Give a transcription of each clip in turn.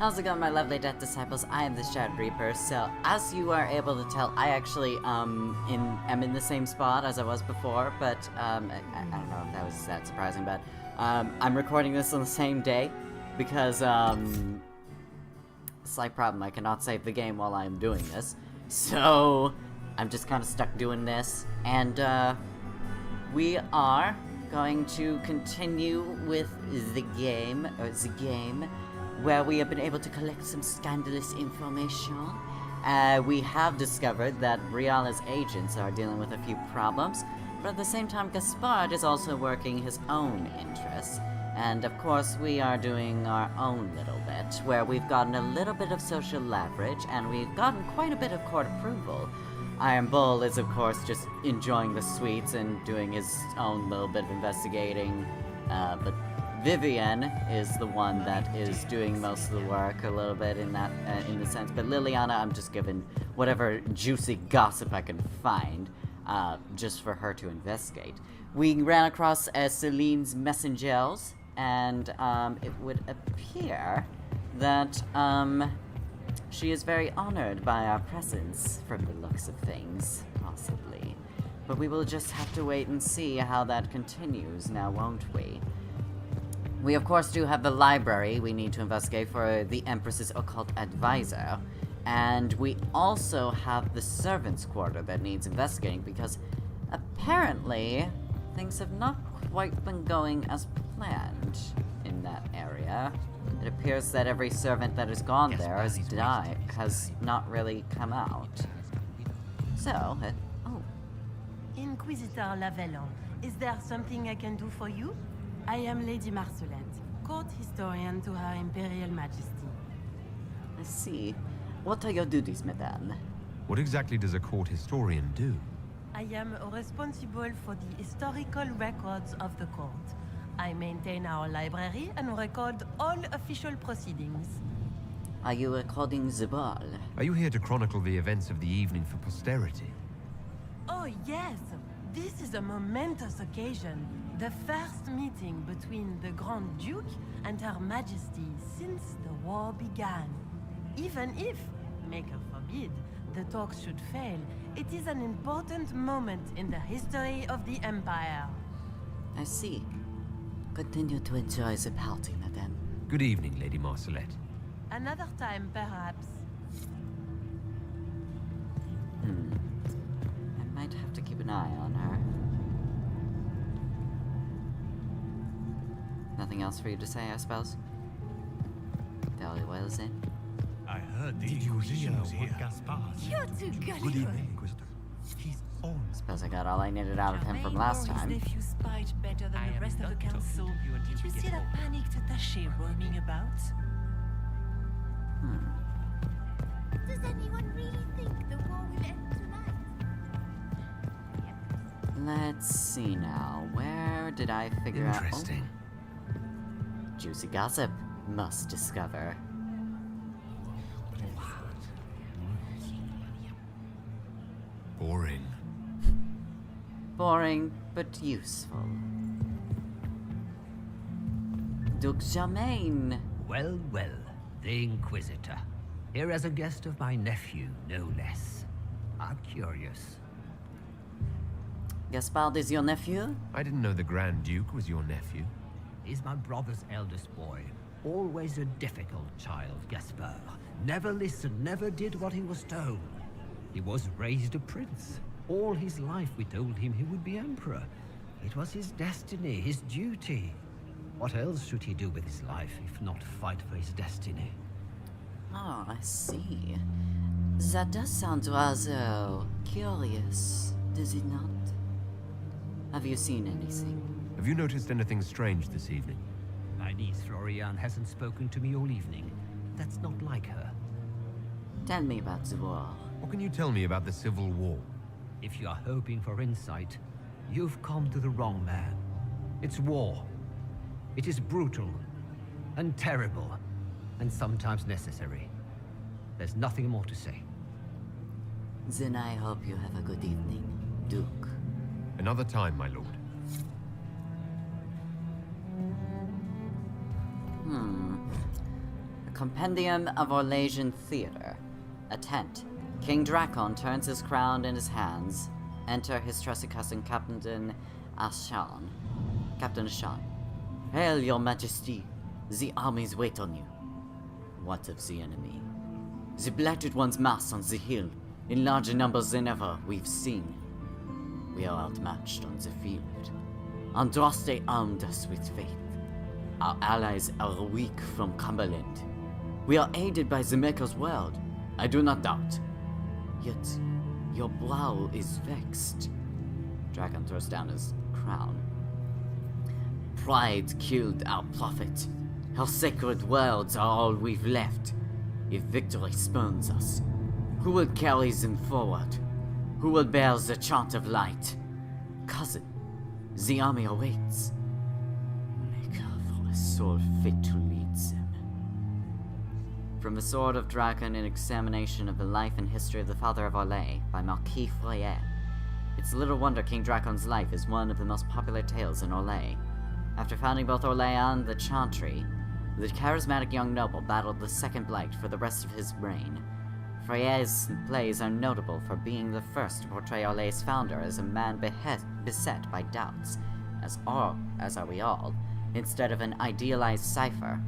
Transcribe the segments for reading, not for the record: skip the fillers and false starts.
How's it going, my lovely Death Disciples? I am the Shadow Reaper. So, as you are able to tell, I actually am in the same spot as I was before, but I don't know if that was that surprising, but I'm recording this on the same day because slight problem, I cannot save the game while I am doing this. So, I'm just kind of stuck doing this, and we are going to continue with the game, where we have been able to collect some scandalous information. We have discovered that Brianna's agents are dealing with a few problems, but at the same time Gaspard is also working his own interests. And of course we are doing our own little bit, where we've gotten a little bit of social leverage, and we've gotten quite a bit of court approval. Iron Bull is of course just enjoying the sweets and doing his own little bit of investigating, but Vivian is the one that is doing most of the work a little bit in that, in the sense. But Liliana, I'm just giving whatever juicy gossip I can find, just for her to investigate. We ran across Celine's messengers, and it would appear that she is very honored by our presence, from the looks of things, possibly. But we will just have to wait and see how that continues now, won't we? We of course do have the library we need to investigate for the Empress's occult advisor, and we also have the servants' quarter that needs investigating, because apparently things have not quite been going as planned in that area. It appears that every servant that has gone there has not really come out. So, oh. Inquisitor Lavellon, is there something I can do for you? I am Lady Marcelette, court historian to Her Imperial Majesty. I see. What are your duties, madame? What exactly does a court historian do? I am responsible for the historical records of the court. I maintain our library and record all official proceedings. Are you recording the ball? Are you here to chronicle the events of the evening for posterity? Oh yes, this is a momentous occasion. The first meeting between the Grand Duke and Her Majesty since the war began. Even if, Maker forbid, the talks should fail, it is an important moment in the history of the Empire. I see. Continue to enjoy the party, madame. Good evening, Lady Marcelette. Another time, perhaps. I might have to keep an eye on her. Nothing else for you to say, I suppose? Very well, then. I heard the Inquisition was here. You're too gullible. Good evening, Inquisitor. He's on. Suppose I got all I needed out of him from last time. His nephew spied better than the rest of the council. Did you see that panicked attaché roaming about? Does anyone really think the war will end tonight? Let's see now. Where did I figure out? Interesting. Oh. Juicy gossip. Must discover. Boring. Boring, but useful. Duke Germain. Well, well, the Inquisitor. Here as a guest of my nephew, no less. I'm curious. Gaspard is your nephew? I didn't know the Grand Duke was your nephew. He's my brother's eldest boy. Always a difficult child, Gaspard. Never listened, never did what he was told. He was raised a prince. All his life we told him he would be emperor. It was his destiny, his duty. What else should he do with his life if not fight for his destiny? Oh, I see. That does sound rather curious, does it not? Have you seen anything? Have you noticed anything strange this evening? My niece Florian hasn't spoken to me all evening. That's not like her. Tell me about the war. What can you tell me about the Civil War? If you are hoping for insight, you've come to the wrong man. It's war. It is brutal, and terrible, and sometimes necessary. There's nothing more to say. Then I hope you have a good evening, Duke. Another time, my lord. Compendium of Orlasian Theater. A tent. King Drakon turns his crown in his hands. Enter his trusty cousin, Captain Ashan. Captain Ashan. Hail, your majesty. The armies wait on you. What of the enemy? The blighted ones mass on the hill, in larger numbers than ever we've seen. We are outmatched on the field. Andraste armed us with faith. Our allies are weak from Cumberland. We are aided by the Maker's world, I do not doubt. Yet, your brow is vexed. Dragon throws down his crown. Pride killed our prophet. Our sacred words are all we've left. If victory spurns us, who will carry them forward? Who will bear the chant of light? Cousin, the army awaits. Make her for a soul fit to lead them. From the Sword of Dragon, an examination of the life and history of the Father of Orlais by Marquis Froyer. It's little wonder King Dracon's life is one of the most popular tales in Orlais. After founding both Orlais and the Chantry, the charismatic young noble battled the Second Blight for the rest of his reign. Froyer's plays are notable for being the first to portray Orlais' founder as a man beset by doubts, as are we all, instead of an idealized cipher.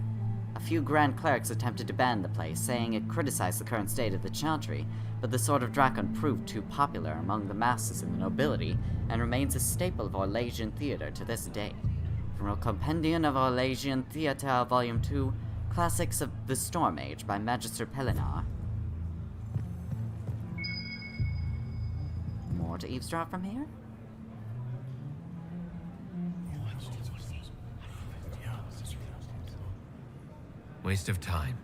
A few Grand Clerics attempted to ban the play, saying it criticized the current state of the Chantry, but the Sword of Dragon proved too popular among the masses and the nobility, and remains a staple of Orlasian theater to this day. From a Compendium of Orlasian Theater, Volume 2, Classics of the Storm Age by Magister Pellinar. More to eavesdrop from here? Waste of time.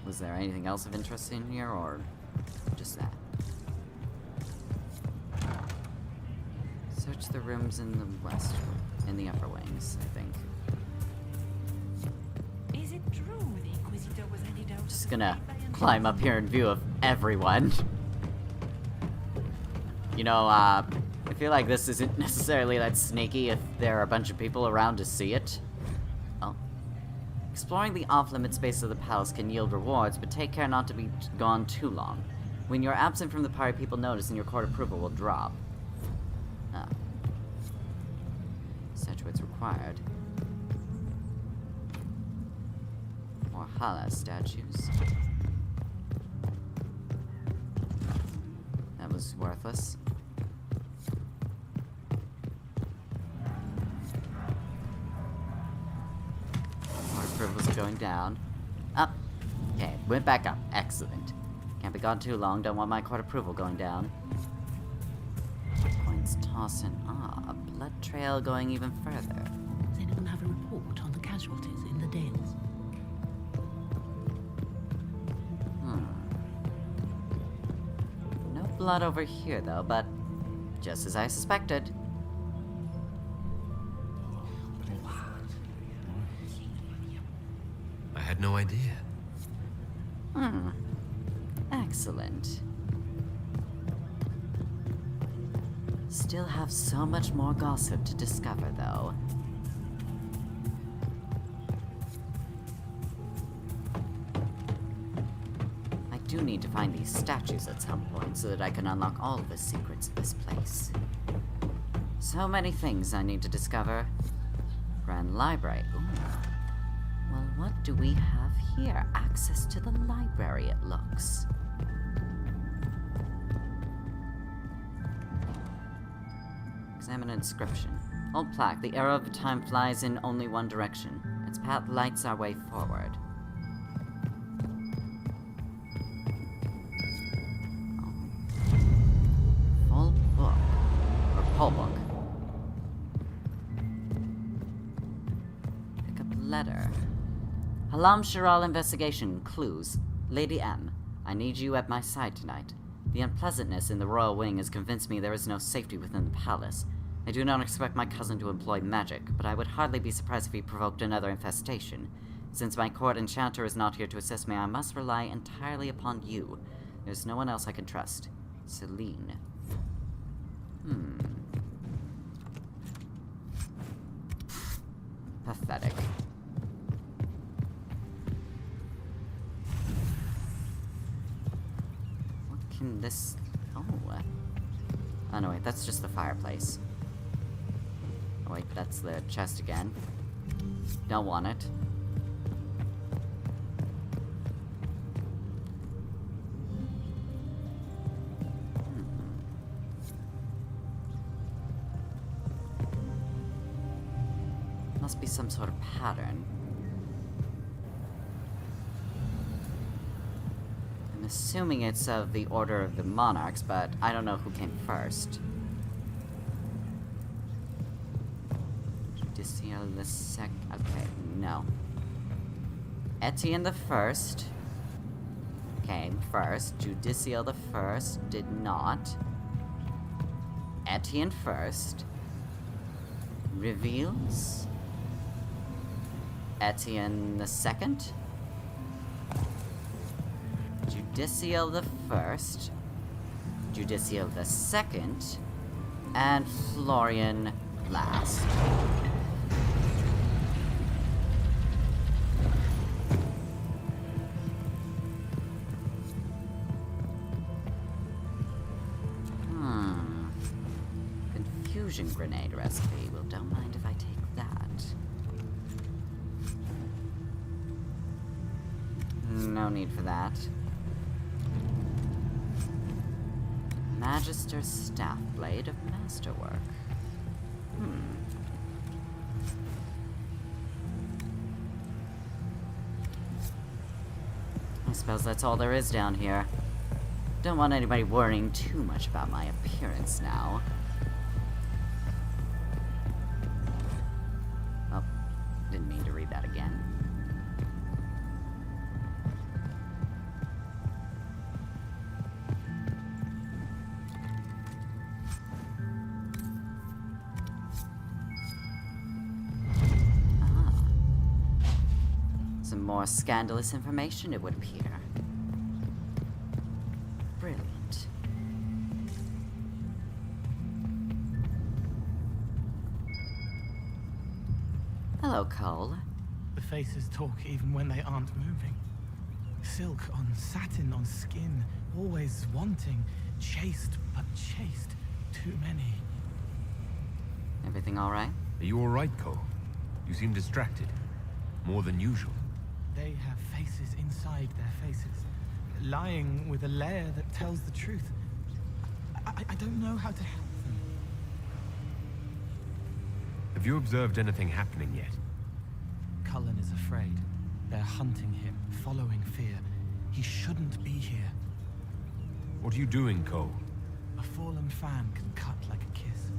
Was there anything else of interest in here, or just that? Search the rooms in the west, in the upper wings, I think. Is it true the Inquisitor was handed out? Just gonna climb up here in view of everyone. You know, I feel like this isn't necessarily that sneaky if there are a bunch of people around to see it. Oh. Exploring the off-limit space of the palace can yield rewards, but take care not to be gone too long. When you're absent from the party, people notice and your court approval will drop. Ah. Statuettes required. More Hala statues. That was worthless. Approval's going down. Up. Okay, went back up. Excellent. Can't be gone too long. Don't want my court approval going down. Points tossing. Ah, a blood trail going even further. Does anyone have a report on the casualties in the dens? No blood over here, though, but just as I suspected. I had no idea. Excellent. Still have so much more gossip to discover, though. I do need to find these statues at some point so that I can unlock all of the secrets of this place. So many things I need to discover. Grand Library. Ooh. Well, what do we have here? Access to the library, it looks. Examine inscription. Old plaque. The arrow of time flies in only one direction. Its path lights our way forward. Full book. Or whole book. Pick up letter. Halam Shiral investigation. Clues. Lady M. I need you at my side tonight. The unpleasantness in the royal wing has convinced me there is no safety within the palace. I do not expect my cousin to employ magic, but I would hardly be surprised if he provoked another infestation. Since my court enchanter is not here to assist me, I must rely entirely upon you. There's no one else I can trust. Celine. Pathetic. What can this... Oh. Oh no, wait, that's just the fireplace. Oh wait, that's the chest again. Don't want it. Must be some sort of pattern. I'm assuming it's of the Order of the Monarchs, but I don't know who came first. Judicial the okay, no. Etienne the First came first. Judicial the First did not. Etienne first. Reveals. Etienne the Second. Judicial the First. Judicial the Second. And Florian last. Confusion grenade recipe. Well, don't mind if I take that. No need for that. Magister's Staff Blade of Masterwork. I suppose that's all there is down here. Don't want anybody worrying too much about my appearance now. Oh, didn't mean to read that again. Some more scandalous information, it would appear. Brilliant. Hello, Cole. The faces talk even when they aren't moving. Silk on satin on skin, always wanting, chaste but chaste. Too many. Everything all right? Are you all right, Cole? You seem distracted. More than usual. They have faces inside their faces, lying with a layer that tells the truth. I don't know how to help them. Have you observed anything happening yet? Cullen is afraid. They're hunting him, following fear. He shouldn't be here. What are you doing, Cole? A fallen fan can cut like a kiss.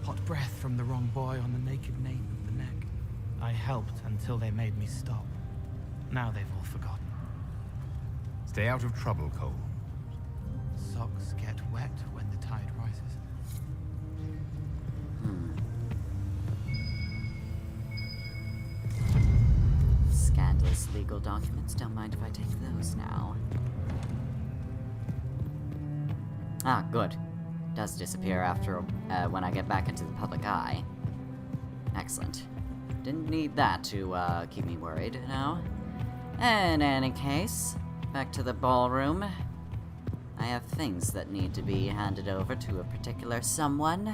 Hot breath from the wrong boy on the naked nape of the neck. I helped until they made me stop. Now they've all forgotten. Stay out of trouble, Cole. Socks get wet when the tide rises. Scandalous legal documents. Don't mind if I take those now. Ah, good. Does disappear after when I get back into the public eye. Excellent. Didn't need that to keep me worried, no? In any case, back to the ballroom. I have things that need to be handed over to a particular someone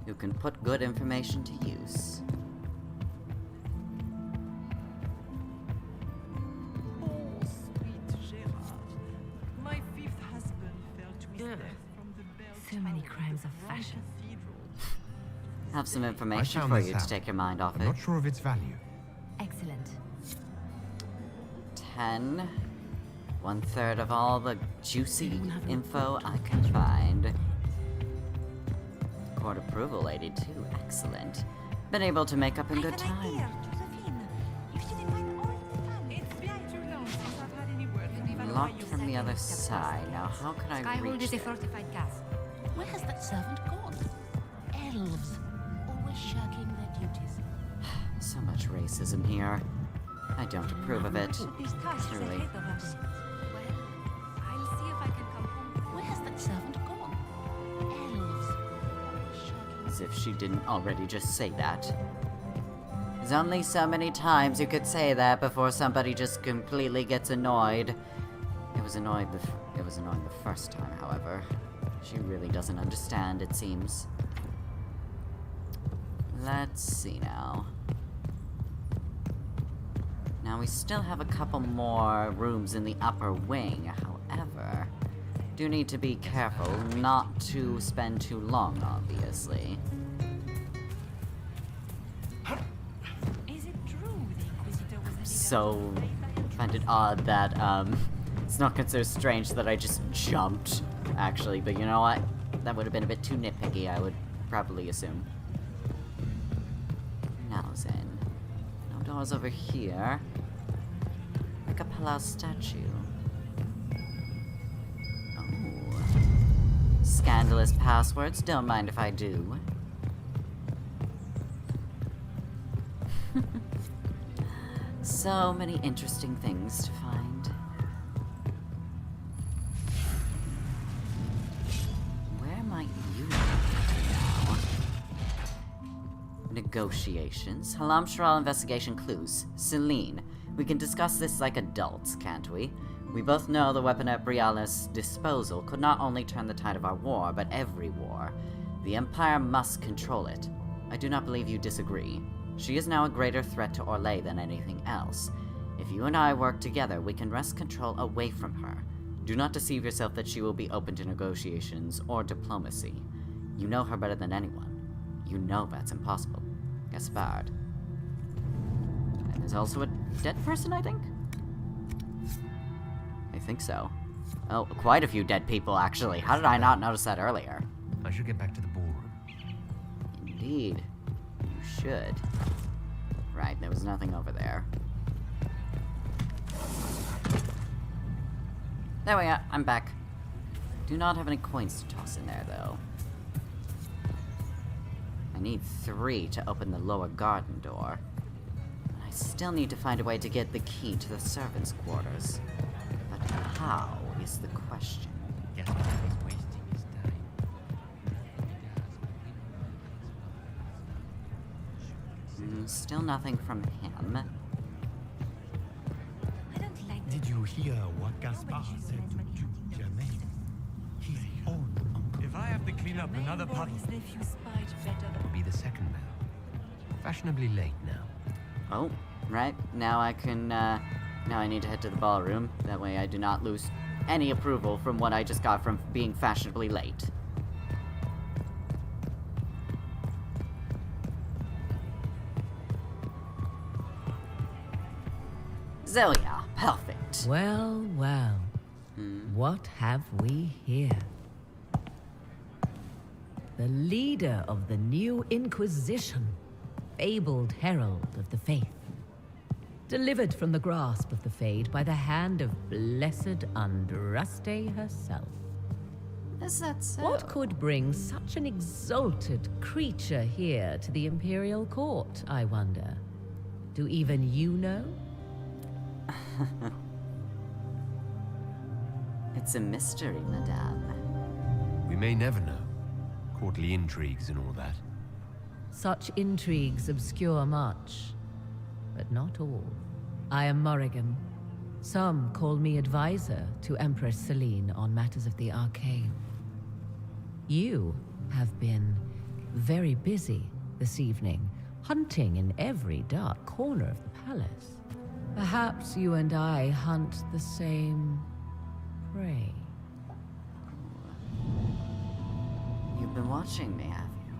who can put good information to use. Oh, sweet Gerard. My fifth husband fell to his death from the bell So many tower crimes the of Grand fashion. Cathedral. Have some I information found for this you to out. take your mind off I'm it. not sure of its value. Excellent. 10. 1/3 of all the juicy Anyone have a info report I on can the find. Court approval 82. Excellent. Been able to make up in good time. Josephine. You should invite all the family. It's been too long since I've had any word from Ivan. Locked from the other side. Now, how can I Skyhold reach is a it? fortified castle. Where has that servant gone? Elves. Always shirking their duties. So much racism here. I don't approve of it. Truly. Well, I'll see if I can come home. Where has that servant gone? Elves. Always shirking if she didn't already just say that. There's only so many times you could say that before somebody just completely gets annoyed. It was annoying the first time, however. She really doesn't understand, it seems. Let's see now. Now we still have a couple more rooms in the upper wing, however, do need to be careful not to spend too long, obviously. Is it true the Inquisitor was a leader? So, find it odd that, it's not considered strange that I just jumped, actually, but you know what? That would have been a bit too nitpicky, I would probably assume. Now then. No doors over here. Like a Palau statue. Oh. Scandalous passwords, don't mind if I do. So many interesting things to find. Where might you be now? Negotiations. Halam Shral investigation clues. Celine. We can discuss this like adults, can't we? We both know the weapon at Brianna's disposal could not only turn the tide of our war, but every war. The Empire must control it. I do not believe you disagree. She is now a greater threat to Orlais than anything else. If you and I work together, we can wrest control away from her. Do not deceive yourself that she will be open to negotiations or diplomacy. You know her better than anyone. You know that's impossible. Gaspard. And there's also a dead person, I think? I think so. Oh, quite a few dead people, actually. How did I not notice that earlier? I should get back to the ballroom. Indeed. You should. Right, there was nothing over there. There we are, I'm back. Do not have any coins to toss in there, though. I need 3 to open the lower garden door. And I still need to find a way to get the key to the servants' quarters. But how is the question? Yes, he's wasting his time. Still nothing from him. I don't like Did you hear what Gaspard said to Duke Germain? His own uncle. If I have to clean up another puddle, his nephew spied better than Will be the second now. Fashionably late now. Oh, right. Now I can, now I need to head to the ballroom. That way I do not lose any approval from what I just got from being fashionably late. Zelia, perfect. Well, well. What have we here? The leader of the new Inquisition, fabled herald of the faith. Delivered from the grasp of the Fade by the hand of blessed Andraste herself. Is that so? What could bring such an exalted creature here to the Imperial Court, I wonder? Do even you know? It's a mystery, madame. We may never know. Courtly intrigues and all that. Such intrigues obscure much, but not all. I am Morrigan. Some call me advisor to Empress Celine on matters of the arcane. You have been very busy this evening, hunting in every dark corner of the palace. Perhaps you and I hunt the same prey. You've been watching me, have you?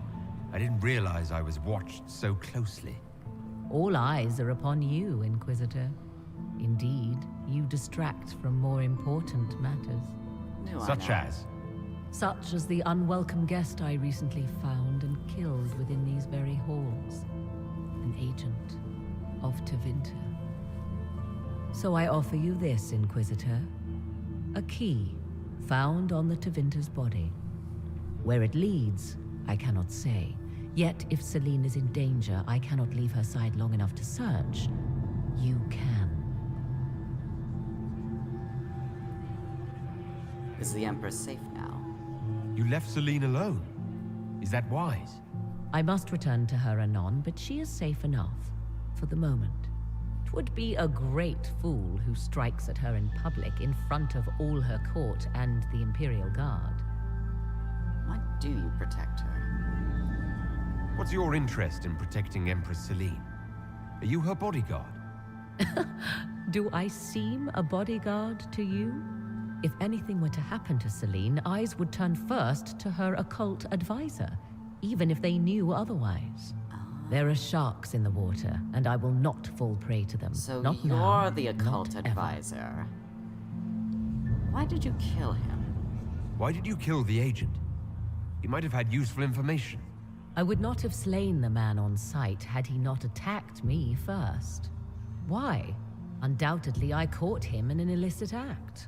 I didn't realize I was watched so closely. All eyes are upon you, Inquisitor. Indeed, you distract from more important matters. Do I Such know? as? Such as the unwelcome guest I recently found and killed within these very halls. An agent of Tevinter. So I offer you this, Inquisitor. A key found on the Tevinter's body. Where it leads, I cannot say. Yet, if Celine is in danger, I cannot leave her side long enough to search. You can. Is the Empress safe now? You left Celine alone. Is that wise? I must return to her anon, but she is safe enough, for the moment. 'Twould be a great fool who strikes at her in public in front of all her court and the Imperial Guard. Why do you protect her? What's your interest in protecting Empress Celine? Are you her bodyguard? Do I seem a bodyguard to you? If anything were to happen to Celine, eyes would turn first to her occult advisor, even if they knew otherwise. There are sharks in the water, and I will not fall prey to them. So not you're now, the occult not advisor. Why did you kill him? Why did you kill the agent? He might have had useful information. I would not have slain the man on sight had he not attacked me first. Why? Undoubtedly, I caught him in an illicit act.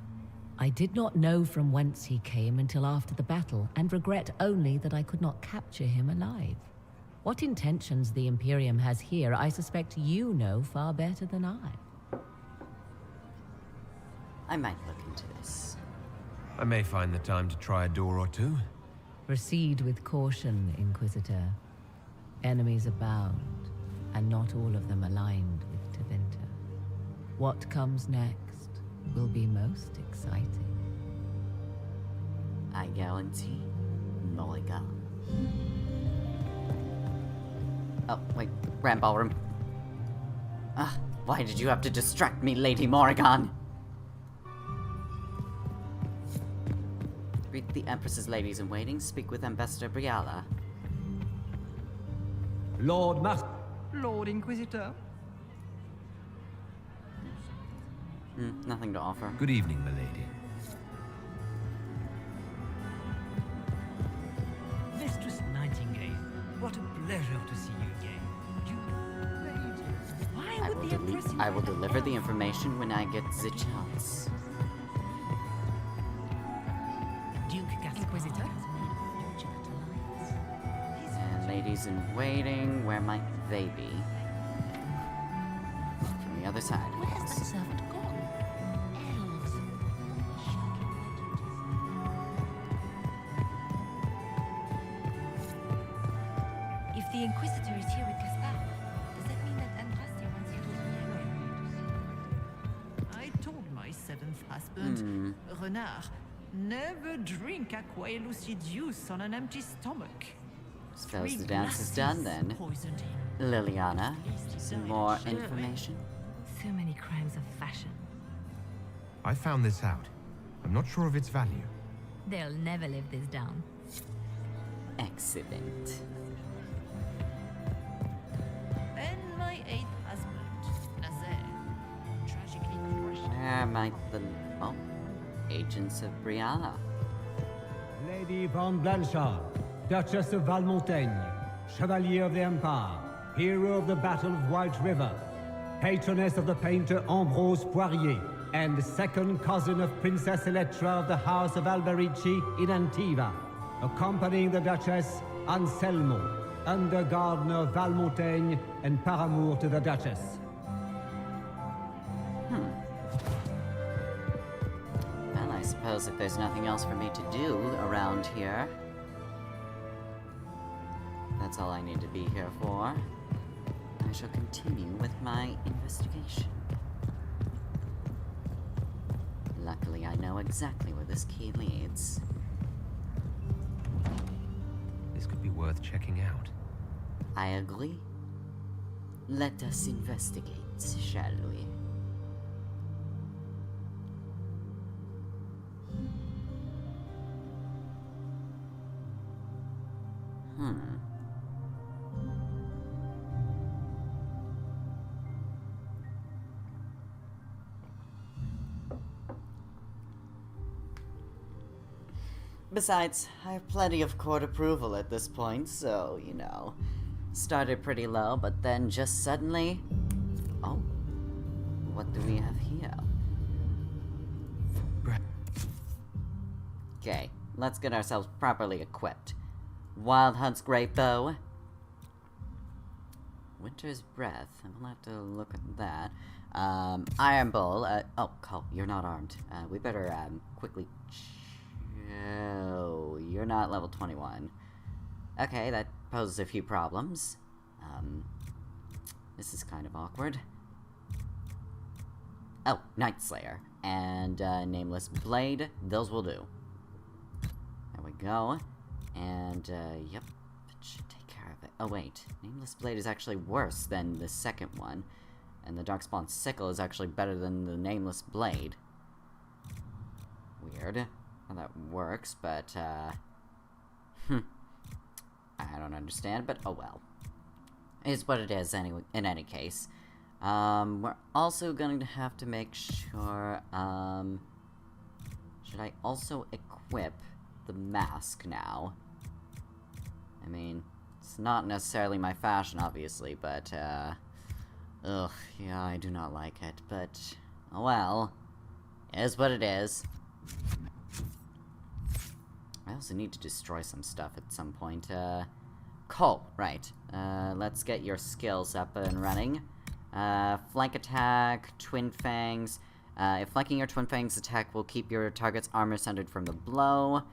I did not know from whence he came until after the battle, and regret only that I could not capture him alive. What intentions the Imperium has here, I suspect you know far better than I. I might look into this. I may find the time to try a door or two. Proceed with caution, Inquisitor. Enemies abound, and not all of them aligned with Tevinter. What comes next will be most exciting. I guarantee, mulligan. Oh, wait, Grand Ballroom. Why did you have to distract me, Lady Morrigan? Greet the Empress's ladies in waiting, speak with Ambassador Briala. Lord Inquisitor. Nothing to offer. Good evening, milady. Mistress Nightingale, what a pleasure to see you again. Why would the Empress I will deliver the information when I get the chance. Duke Gaspar Inquisitor? has made a fortunate alliance. And ladies in waiting, where might they be? From the other side. Where's that servant gone? Elves. Shocking If the Inquisitor is here with Gaspar, does that mean that Andraste wants you to be I told my seventh husband, Renard, never drink aquae lucidius on an empty stomach. Suppose the dance is done then. Poisoned him. Liliana, some more information? So many crimes of fashion. I found this out. I'm not sure of its value. They'll never live this down. Excellent. And my eighth husband, Nazaire, tragically crushed. Where might the... Oh, agents of Brianna. Lady Von Blanchard, Duchess of Valmontaigne, Chevalier of the Empire, hero of the Battle of White River, patroness of the painter Ambrose Poirier, and second cousin of Princess Electra of the House of Alberici in Antiva, accompanying the Duchess, Anselmo, under gardener of Valmontaigne and paramour to the Duchess. Well, I suppose if there's nothing else for me to do around here, that's all I need to be here for. I shall continue with my investigation. Luckily, I know exactly where this key leads. This could be worth checking out. I agree. Let us investigate, shall we? Besides, I have plenty of court approval at this point, so, you know, started pretty low, but then just suddenly... Oh, what do we have here? Okay, let's get ourselves properly equipped. Wild Hunt's Great Bow. Winter's Breath, we'll have to look at that. Iron Bull, oh, Cole, you're not armed. We better, quickly... Oh, you're not level 21. Okay, that poses a few problems. This is kind of awkward. Oh, Night Slayer. And, Nameless Blade. Those will do. There we go. And, yep. That should take care of it. Oh, wait. Nameless Blade is actually worse than the second one. And the Darkspawn Sickle is actually better than the Nameless Blade. Weird how that works, but, I don't understand, but oh well. It is what it is anyway, in any case. We're also going to have to make sure, should I also equip the mask now? I mean, it's not necessarily my fashion, obviously, but, ugh, yeah, I do not like it, but, oh well. It is what it is. I also need to destroy some stuff at some point. Cole, right. Let's get your skills up and running. Flank attack, Twin Fangs. If flanking your Twin Fangs attack will keep your target's armor sundered from the blow.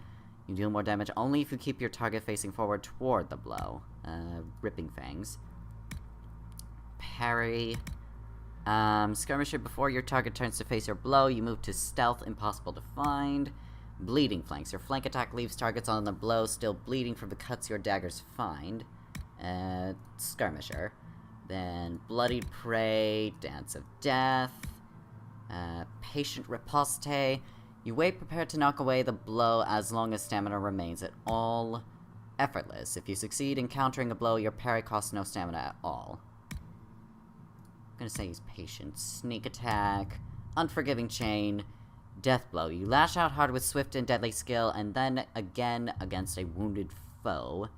You deal more damage only if you keep your target facing forward toward the blow. Ripping Fangs. Parry. Skirmisher, before your target turns to face your blow, you move to Stealth, impossible to find. Bleeding Flanks. Your flank attack leaves targets on the blow still bleeding from the cuts your daggers find. Skirmisher. Then Bloodied Prey, Dance of Death. Patient Riposte. You wait prepared to knock away the blow as long as stamina remains at all. Effortless. If you succeed in countering a blow, your parry costs no stamina at all. I'm gonna say he's patient. Sneak Attack. Unforgiving Chain. Death Blow. You lash out hard with swift and deadly skill, and then again against a wounded foe.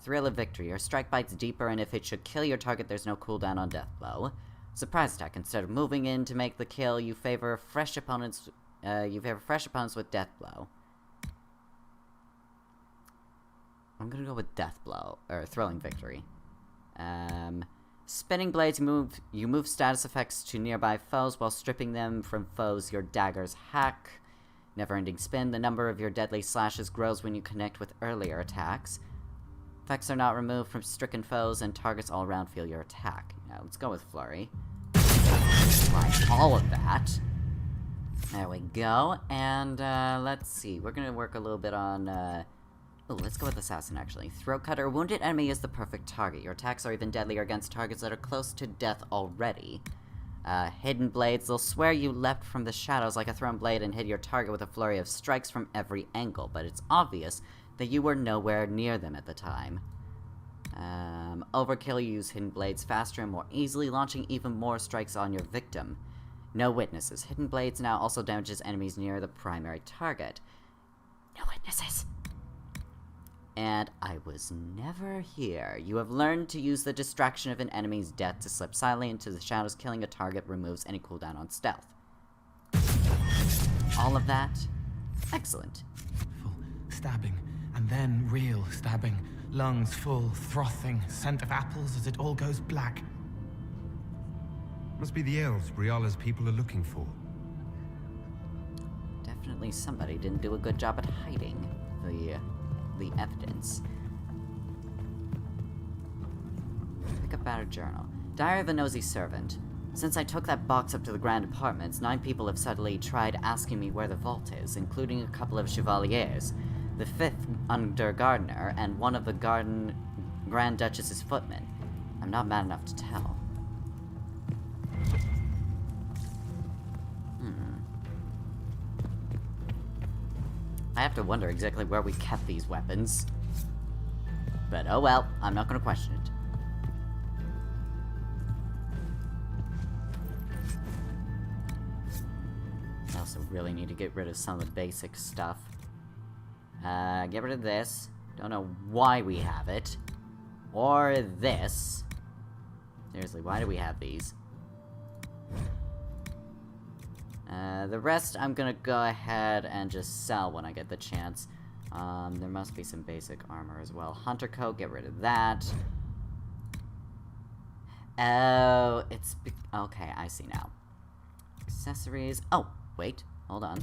Thrill of Victory. Your strike bites deeper, and if it should kill your target, there's no cooldown on Death Blow. Surprise Attack. Instead of moving in to make the kill, you favor fresh opponents. With Death Blow. I'm gonna go with Death Blow or Thrilling Victory. Spinning Blades, you move status effects to nearby foes while stripping them from foes your daggers hack. Never-ending Spin, the number of your deadly slashes grows when you connect with earlier attacks. Effects are not removed from stricken foes, and targets all around feel your attack. Now, let's go with Flurry. Apply all of that. There we go, and, let's see. We're gonna work a little bit on, oh, let's go with Assassin, actually. Throat Cutter. A wounded enemy is the perfect target. Your attacks are even deadlier against targets that are close to death already. Hidden Blades. They'll swear you leapt from the shadows like a thrown blade and hit your target with a flurry of strikes from every angle, but it's obvious that you were nowhere near them at the time. Overkill. You use Hidden Blades faster and more easily, launching even more strikes on your victim. No Witnesses. Hidden Blades now also damages enemies near the primary target. No Witnesses. And I was never here. You have learned to use the distraction of an enemy's death to slip silently into the shadows. Killing a target removes any cooldown on stealth. All of that? Excellent. Full stabbing, and then real stabbing. Lungs full, frothing, scent of apples as it all goes black. Must be the elves Briala's people are looking for. Definitely somebody didn't do a good job at hiding the evidence. Pick up battered journal. Diary of a Nosy Servant. Since I took that box up to the Grand Apartments, 9 people have suddenly tried asking me where the vault is, including a couple of Chevaliers, the 5th under Gardener, and one of the Grand Duchess's footmen. I'm not mad enough to tell. I have to wonder exactly where we kept these weapons. But oh well, I'm not gonna question it. I also really need to get rid of some of the basic stuff. Get rid of this. Don't know why we have it. Or this. Seriously, why do we have these? The rest I'm gonna go ahead and just sell when I get the chance. There must be some basic armor as well. Hunter coat, get rid of that. Oh, it's... okay, I see now. Accessories... oh, wait, hold on.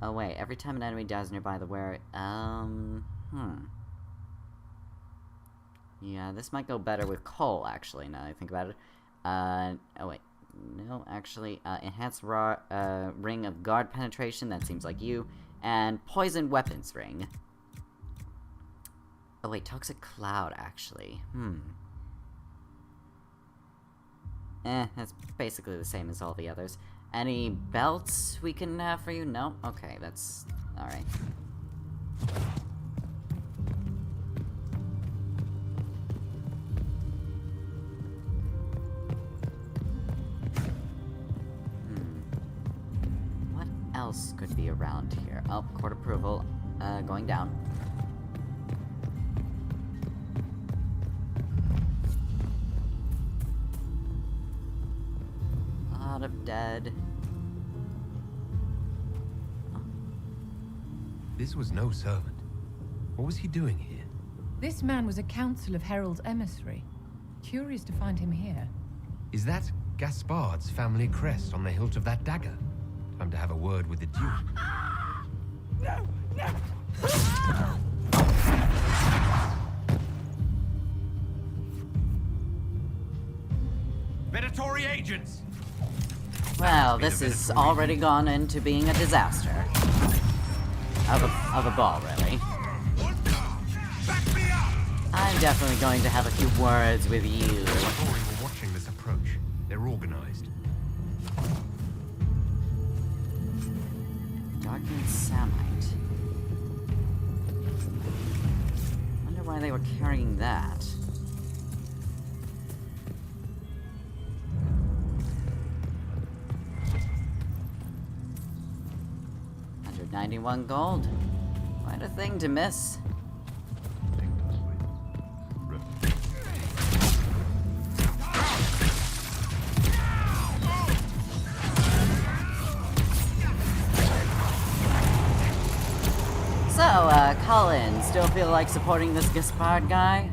Oh wait, every time an enemy dies nearby the wearer... Yeah, this might go better with coal, actually, now that I think about it. Oh wait. No, actually, enhanced ring of guard penetration, that seems like you. And poison weapons ring. Oh wait, toxic cloud, actually. That's basically the same as all the others. Any belts we can have for you? No? Okay, that's... alright. What else could be around here? Oh, court approval. Going down. Of dead. Oh. This was no servant. What was he doing here? This man was a Council of Heralds emissary. Curious to find him here. Is that Gaspard's family crest on the hilt of that dagger? Time to have a word with the Duke. No! No! Predatory agents! Well, this has already gone into being a disaster. Of a ball, really. I'm definitely going to have a few words with you. We're watching this approach. They're organized. Darkened samite. Wonder why they were carrying that. 91 gold. Quite a thing to miss. So, Colin, still feel like supporting this Gaspard guy?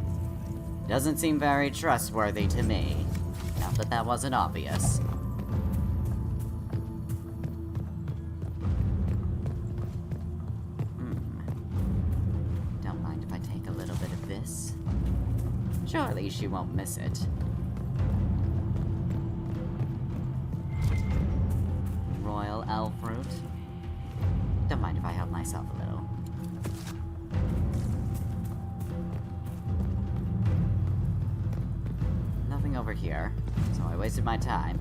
Doesn't seem very trustworthy to me. Not that that wasn't obvious. Surely she won't miss it. Royal elf fruit. Don't mind if I help myself a little. Nothing over here, so I wasted my time.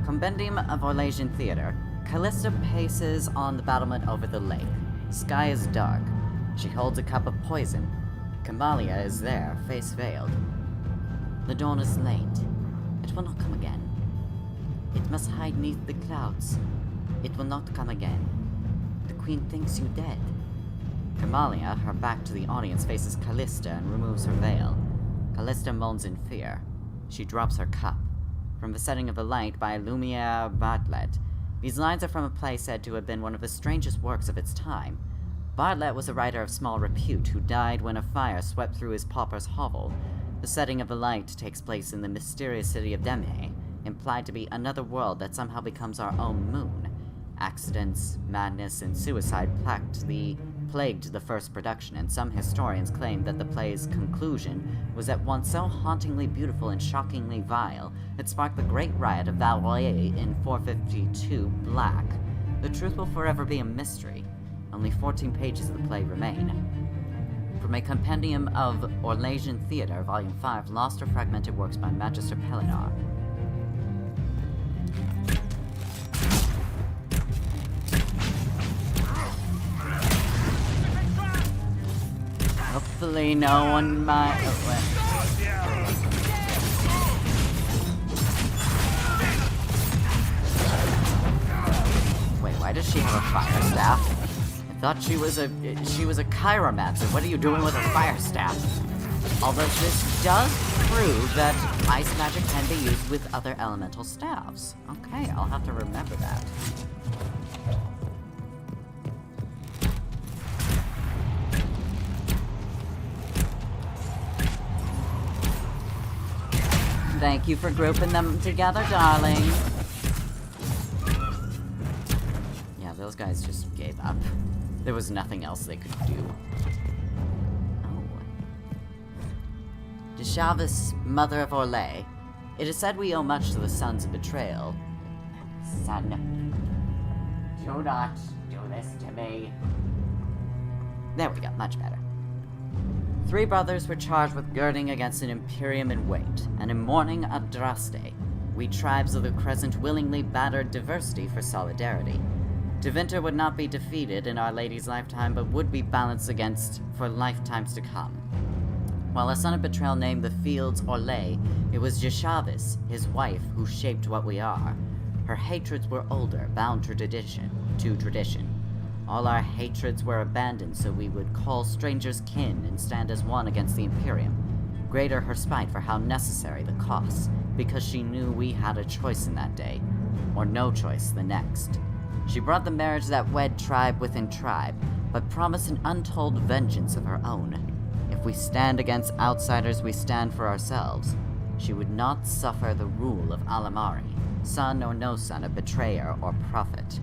Compendium of Orlais Theater. Callista paces on the battlement over the lake. Sky is dark. She holds a cup of poison. Camalia is there, face veiled. The dawn is late. It will not come again. It must hide neath the clouds. It will not come again. The queen thinks you dead. Camalia, her back to the audience, faces Callista and removes her veil. Callista moans in fear. She drops her cup. From the setting of the light by Lumiere Bartlett. These lines are from a play said to have been one of the strangest works of its time. Bartlett was a writer of small repute who died when a fire swept through his pauper's hovel. The setting of the light takes place in the mysterious city of Demhe, implied to be another world that somehow becomes our own moon. Accidents, madness, and suicide plagued the first production, and some historians claim that the play's conclusion was at once so hauntingly beautiful and shockingly vile, it sparked the Great Riot of Valroy in 452 Black. The truth will forever be a mystery. Only 14 pages of the play remain. From a Compendium of Orlais Theater, Volume 5, Lost or Fragmented Works by Magister Pellinar. Hopefully no one might... Wait, why does she have a fire staff? I thought she was a chiromancer. What are you doing with a fire staff? Although this does prove that ice magic can be used with other elemental staffs. Okay, I'll have to remember that. Thank you for grouping them together, darling. those guys just gave up. There was nothing else they could do. Oh. Deshavis, mother of Orlais. It is said we owe much to the sons of betrayal. Son, do not do this to me. There we go, much better. 3 brothers were charged with girding against an Imperium in wait, and in mourning Adraste, we tribes of the Crescent willingly battered diversity for solidarity. Tevinter would not be defeated in Our Lady's lifetime, but would be balanced against for lifetimes to come. While a son of betrayal named the fields Orlais, it was Deshavis, his wife, who shaped what we are. Her hatreds were older, bound to tradition. All our hatreds were abandoned, so we would call strangers kin and stand as one against the Imperium. Greater her spite for how necessary the cost, because she knew we had a choice in that day, or no choice the next. She brought the marriage that wed tribe within tribe, but promised an untold vengeance of her own. If we stand against outsiders, we stand for ourselves. She would not suffer the rule of Alamari, son or no son of betrayer or prophet.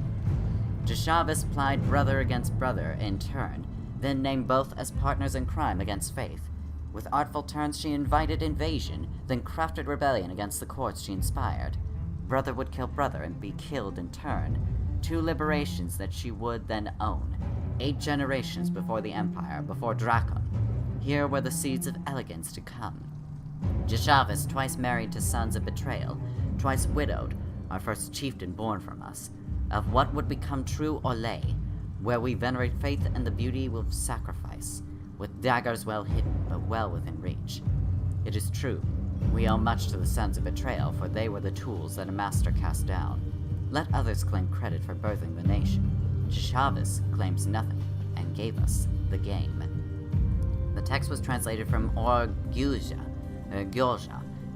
Deshavis plied brother against brother in turn, then named both as partners in crime against faith. With artful turns she invited invasion, then crafted rebellion against the courts she inspired. Brother would kill brother and be killed in turn. 2 liberations that she would then own. 8 generations before the Empire, before Drakon. Here were the seeds of elegance to come. Deshavis, twice married to sons of betrayal, twice widowed, our first chieftain born from us, of what would become true Orlais, where we venerate faith and the beauty of sacrifice, with daggers well hidden, but well within reach. It is true, we owe much to the sons of betrayal, for they were the tools that a master cast down. Let others claim credit for birthing the nation. Deshavis claims nothing, and gave us the game. The text was translated from Gyozha,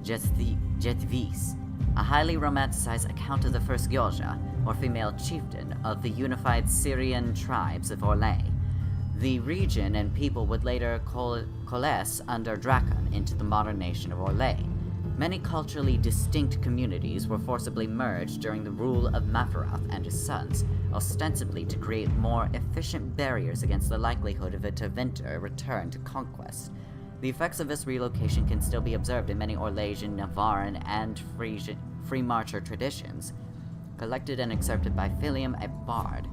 Jetvis, a highly romanticized account of the first Gyozha, or female chieftain, of the unified Syrian tribes of Orlais. The region and people would later coalesce under Drakon into the modern nation of Orlais. Many culturally distinct communities were forcibly merged during the rule of Mafarath and his sons, ostensibly to create more efficient barriers against the likelihood of a Tevinter return to conquest. The effects of this relocation can still be observed in many Orlesian, Navaran, and Free Marcher traditions, collected and excerpted by Philium, a bard.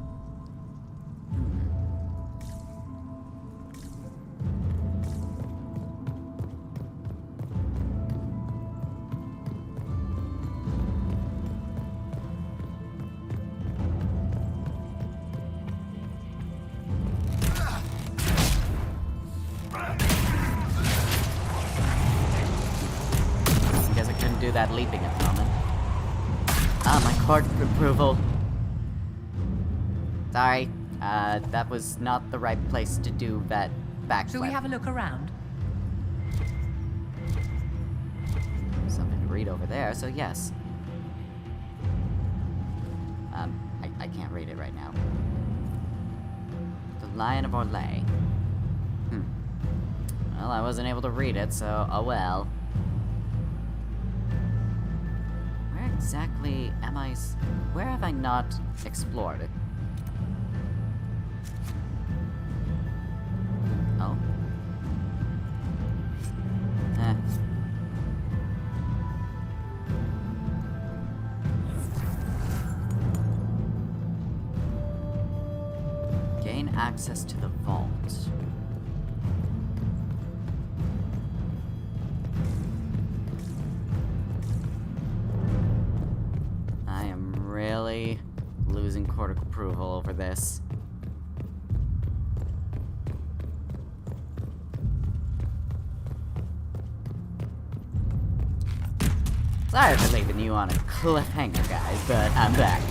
Do that leaping at the moment. My court approval. Sorry, that was not the right place to do that backflip. Shall we have a look around? Something to read over there, so yes. I can't read it right now. The Lion of Orlais. Well, I wasn't able to read it, so oh well. Exactly am I... Where have I not explored it? Oh. Gain access to the vault. Really losing court approval over this. Sorry for leaving you on a cliffhanger, guys, but I'm back.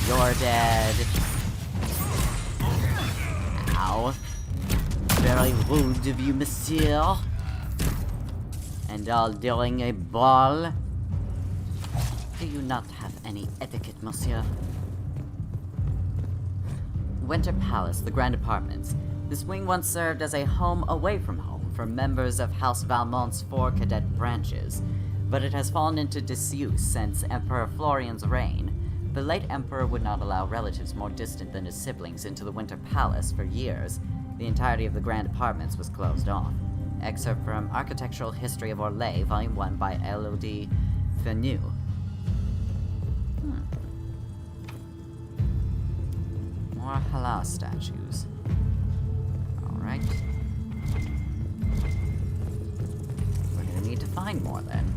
You're dead. Ow. Very rude of you, monsieur. And all during a ball. Do you not have any etiquette, monsieur? Winter Palace, the Grand Apartments. This wing once served as a home away from home for members of House Valmont's 4 cadet branches, but it has fallen into disuse since Emperor Florian's reign. The late Emperor would not allow relatives more distant than his siblings into the Winter Palace for years. The entirety of the Grand Apartments was closed off. Excerpt from Architectural History of Orlais, Volume 1 by Elodie Fenu. More Hala statues. Alright. We're gonna need to find more then.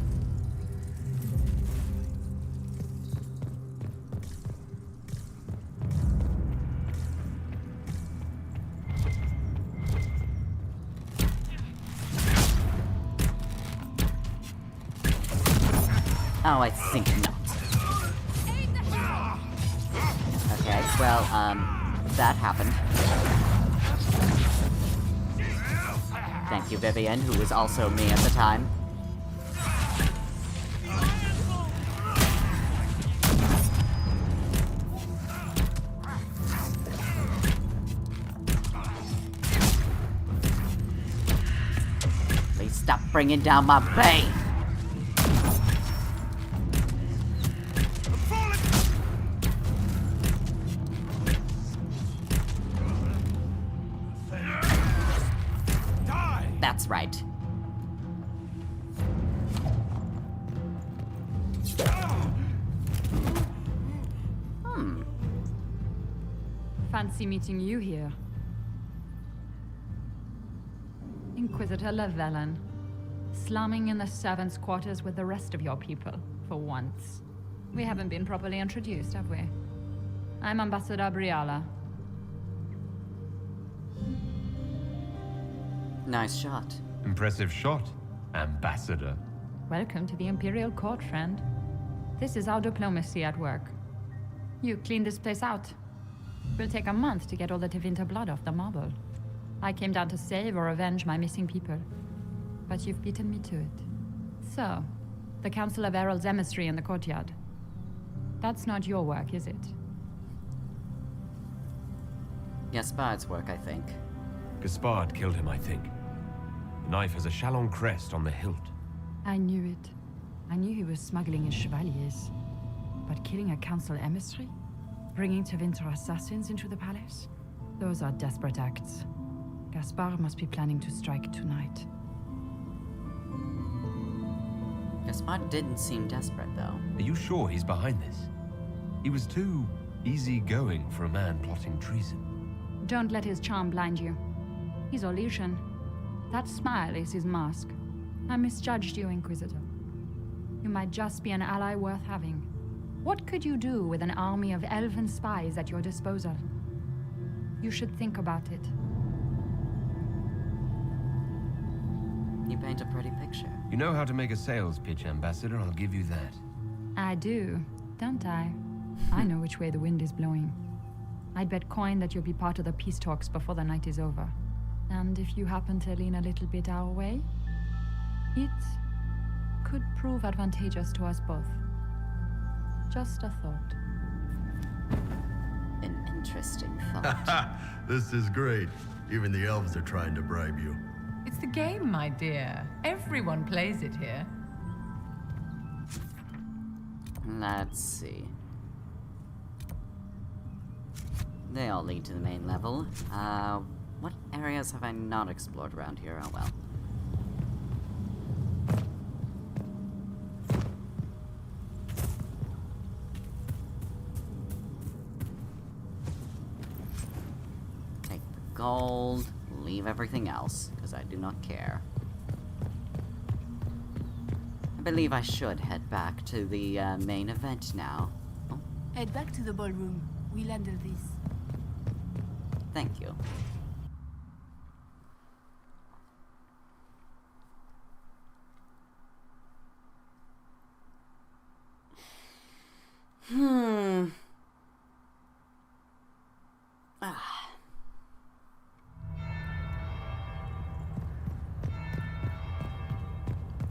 Oh, I think not. Okay, well, that happened. Thank you, Vivian, who was also me at the time. Please stop bringing down my bane! That's right. Fancy meeting you here. Inquisitor Llewellyn, slumming in the servants' quarters with the rest of your people, for once. We haven't been properly introduced, have we? I'm Ambassador Briala. Nice shot. Impressive shot, Ambassador. Welcome to the Imperial Court, friend. This is our diplomacy at work. You cleaned this place out. Will take a month to get all the Tevinter blood off the marble. I came down to save or avenge my missing people. But you've beaten me to it. So, the Council of Heralds emissary in the courtyard. That's not your work, is it? Gaspard's work, I think. Gaspard killed him, I think. The knife has a Chalon crest on the hilt. I knew it. I knew he was smuggling his chevaliers. But killing a council emissary? Bringing Tevinter assassins into the palace? Those are desperate acts. Gaspard must be planning to strike tonight. Gaspard didn't seem desperate, though. Are you sure he's behind this? He was too easygoing for a man plotting treason. Don't let his charm blind you. He's Orlesian. That smile is his mask. I misjudged you, Inquisitor. You might just be an ally worth having. What could you do with an army of elven spies at your disposal? You should think about it. You paint a pretty picture. You know how to make a sales pitch, Ambassador, I'll give you that. I do, don't I? I know which way the wind is blowing. I'd bet coin that you'll be part of the peace talks before the night is over. And if you happen to lean a little bit our way, it could prove advantageous to us both. Just a thought. An interesting thought. This is great. Even the elves are trying to bribe you. It's the game, my dear. Everyone plays it here. Let's see. They all lead to the main level. What areas have I not explored around here? Oh well. Take the gold, leave everything else, because I do not care. I believe I should head back to the main event now. Oh, Head back to the ballroom. We'll handle this. thank you.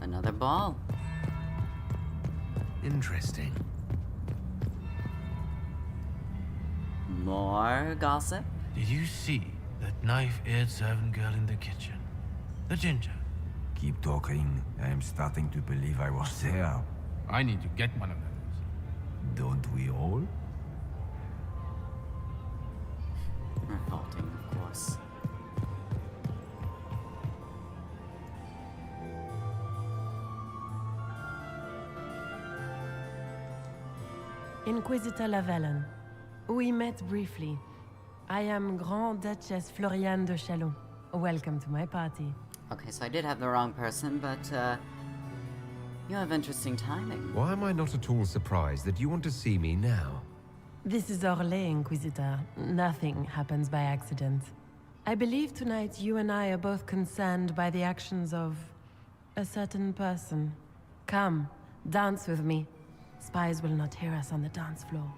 Another ball. Interesting. More gossip? Did you see that knife-eared servant girl in the kitchen? The ginger. Keep talking. I am starting to believe I was there. I need to get one of those. Don't we all? Inquisitor Lavellon. We met briefly. I am Grand Duchess Floriane de Chalon. Welcome to my party. Okay, so I did have the wrong person, but, you have interesting timing. Why am I not at all surprised that you want to see me now? This is Orlais, Inquisitor. Nothing happens by accident. I believe tonight you and I are both concerned by the actions of a certain person. Come, dance with me. Spies will not hear us on the dance floor.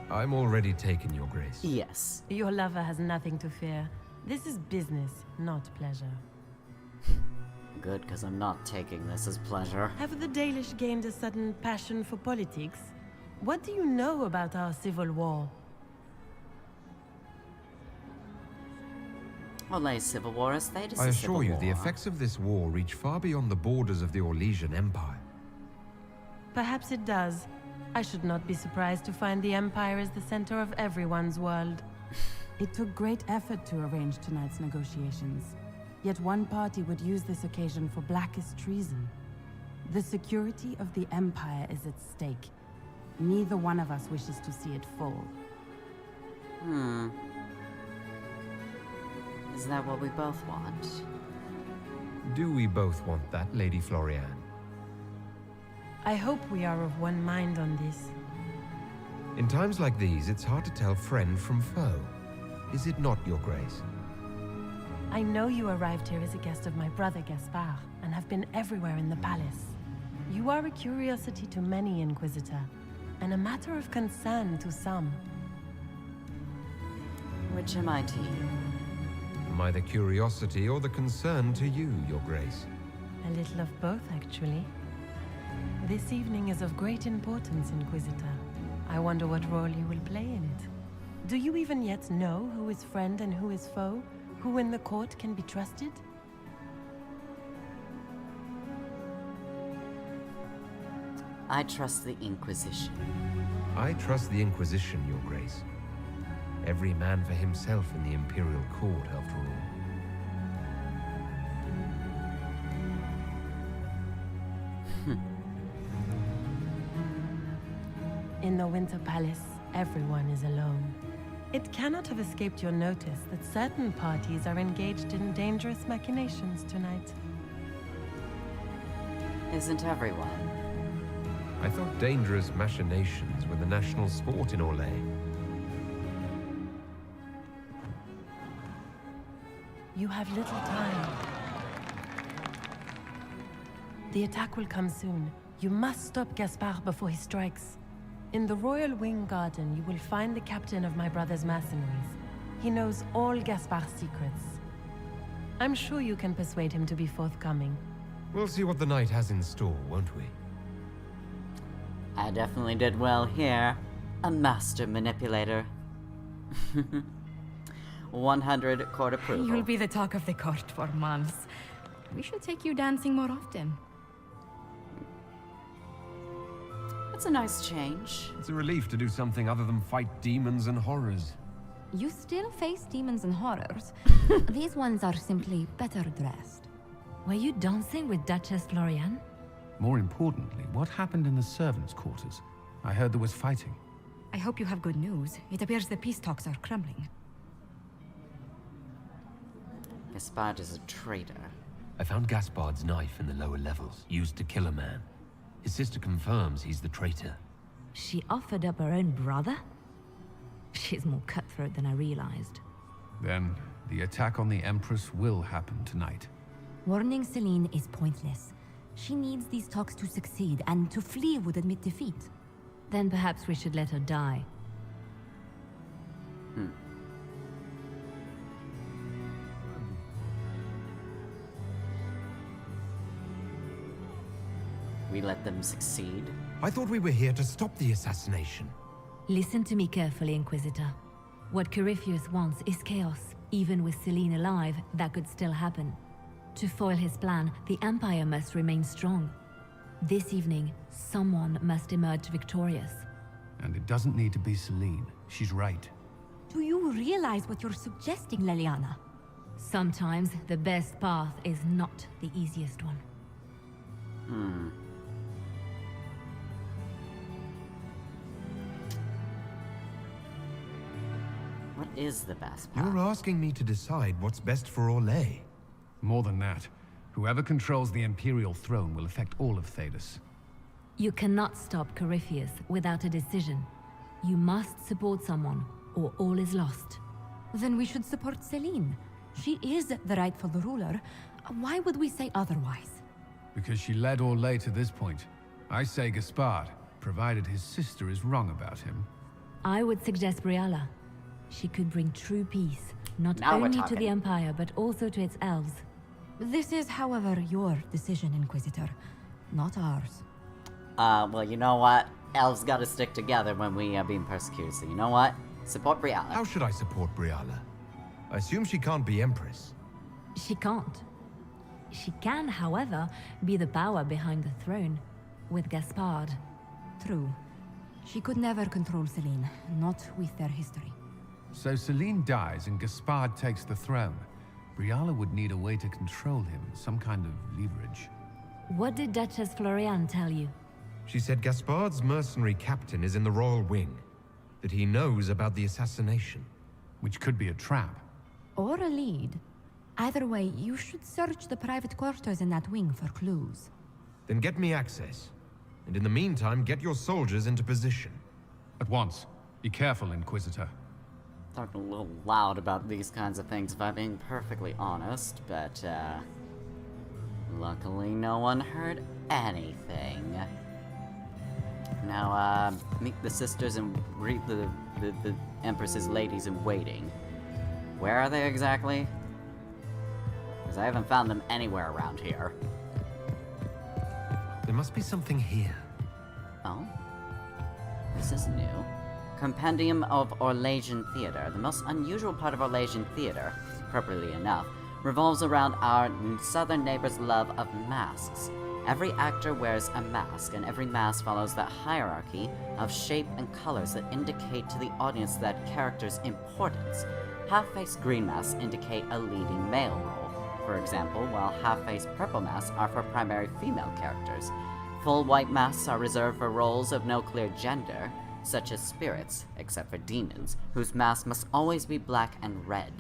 I'm already taken, Your Grace. Yes. Your lover has nothing to fear. This is business, not pleasure. Good, because I'm not taking this as pleasure. Have the Dalish gained a sudden passion for politics? What do you know about our civil war? Orlais civil war as status I a assure civil you, the war. effects of this war reach far beyond the borders of the Orlesian Empire. Perhaps it does. I should not be surprised to find the Empire is the center of everyone's world. It took great effort to arrange tonight's negotiations. Yet one party would use this occasion for blackest treason. The security of the Empire is at stake. Neither one of us wishes to see it fall. Is that what we both want? Do we both want that, Lady Floriane? I hope we are of one mind on this. In times like these, it's hard to tell friend from foe. Is it not, Your Grace? I know you arrived here as a guest of my brother Gaspard, and have been everywhere in the palace. You are a curiosity to many, Inquisitor, and a matter of concern to some. Which am I to you? Am I the curiosity or the concern to you, Your Grace? A little of both, actually. This evening is of great importance, Inquisitor. I wonder what role you will play in it. Do you even yet know who is friend and who is foe? Who in the court can be trusted? I trust the Inquisition. I trust the Inquisition, Your Grace. Every man for himself in the Imperial Court, after all. In the Winter Palace, everyone is alone. It cannot have escaped your notice that certain parties are engaged in dangerous machinations tonight. Isn't everyone? I thought dangerous machinations were the national sport in Orlais. You have little time. The attack will come soon. You must stop Gaspard before he strikes. In the Royal Wing Garden, you will find the captain of my brother's mercenaries. He knows all Gaspard's secrets. I'm sure you can persuade him to be forthcoming. We'll see what the night has in store, won't we? I definitely did well here. A master manipulator. 100 court approval. You'll be the talk of the court for months. We should take you dancing more often. It's a nice change. It's a relief to do something other than fight demons and horrors. You still face demons and horrors. These ones are simply better dressed. Were you dancing with Duchess Floriane? More importantly, what happened in the servants' quarters? I heard there was fighting. I hope you have good news. It appears the peace talks are crumbling. Gaspard is a traitor. I found Gaspard's knife in the lower levels, used to kill a man. His sister confirms he's the traitor. She offered up her own brother? She's more cutthroat than I realized. Then, the attack on the Empress will happen tonight. Warning Celine is pointless. She needs these talks to succeed, and to flee would admit defeat. Then perhaps we should let her die. We let them succeed. I thought we were here to stop the assassination. Listen to me carefully, Inquisitor. What Corypheus wants is chaos. Even with Celine alive, that could still happen. To foil his plan, the Empire must remain strong. This evening, someone must emerge victorious. And it doesn't need to be Celine. She's right. Do you realize what you're suggesting, Leliana? Sometimes the best path is not the easiest one. What is the best path? You're asking me to decide what's best for Orlais. More than that, whoever controls the Imperial throne will affect all of Thedas. You cannot stop Corypheus without a decision. You must support someone, or all is lost. Then we should support Celine. She is the rightful ruler. Why would we say otherwise? Because she led Orlais to this point. I say Gaspard, provided his sister is wrong about him. I would suggest Briala. She could bring true peace, not Now we're only to talking. the Empire, but also to its elves. This is, however, your decision, Inquisitor, not ours. Well, you know what? Elves gotta stick together when we are being persecuted, so you know what? Support Briala. How should I support Briala? I assume she can't be Empress. She can't. She can, however, be the power behind the throne, with Gaspard. True. She could never control Celine, not with their history. So Celine dies and Gaspard takes the throne. Briala would need a way to control him, some kind of leverage. What did Duchess Florian tell you? She said Gaspard's mercenary captain is in the royal wing, that he knows about the assassination. Which could be a trap. Or a lead. Either way, you should search the private quarters in that wing for clues. Then get me access. And in the meantime, get your soldiers into position. At once. Be careful, Inquisitor. Talking a little loud about these kinds of things, if I'm being perfectly honest, but, luckily no one heard anything. Now, meet the sisters and greet the Empress's ladies in waiting. Where are they exactly? Because I haven't found them anywhere around here. There must be something here. Oh? This is new. Compendium of Orlaisian Theater. The most unusual part of Orlaisian theater, appropriately enough, revolves around our southern neighbor's love of masks. Every actor wears a mask, and every mask follows that hierarchy of shape and colors that indicate to the audience that character's importance. Half-face green masks indicate a leading male role, for example, while half-face purple masks are for primary female characters. Full white masks are reserved for roles of no clear gender, such as spirits, except for demons, whose masks must always be black and red.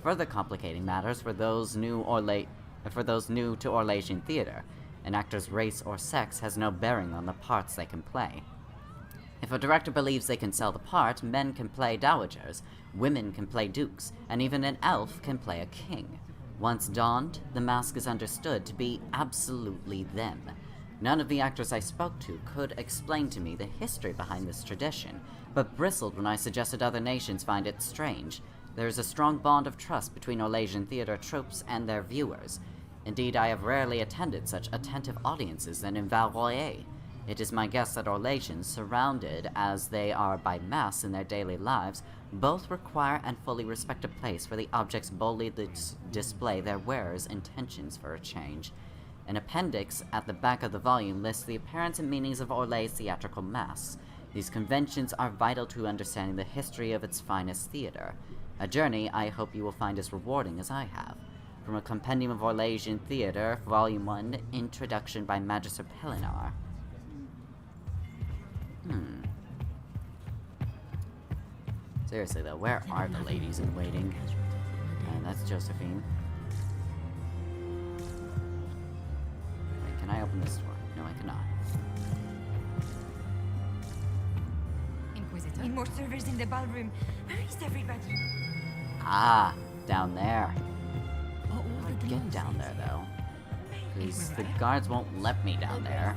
Further complicating matters for those new to Orlaisian theater. An actor's race or sex has no bearing on the parts they can play. If a director believes they can sell the part, men can play dowagers, women can play dukes, and even an elf can play a king. Once donned, the mask is understood to be absolutely them. None of the actors I spoke to could explain to me the history behind this tradition, but bristled when I suggested other nations find it strange. There is a strong bond of trust between Orlaisian theater tropes and their viewers. Indeed, I have rarely attended such attentive audiences than in Val Royer. It is my guess that Orlaisians, surrounded as they are by masks in their daily lives, both require and fully respect a place where the objects boldly display their wearers' intentions for a change. An appendix at the back of the volume lists the appearance and meanings of Orlais' theatrical masks. These conventions are vital to understanding the history of its finest theater. A journey I hope you will find as rewarding as I have. From a Compendium of Orlaisian Theater, Volume 1, Introduction by Magister Pelinar. Seriously though, where are the ladies in waiting? That's Josephine. Wait, can I open this door? No, I cannot. Inquisitor? Need more servers in the ballroom. Where is everybody? Ah, down there. How do I get down there though? Because the guards won't let me down there.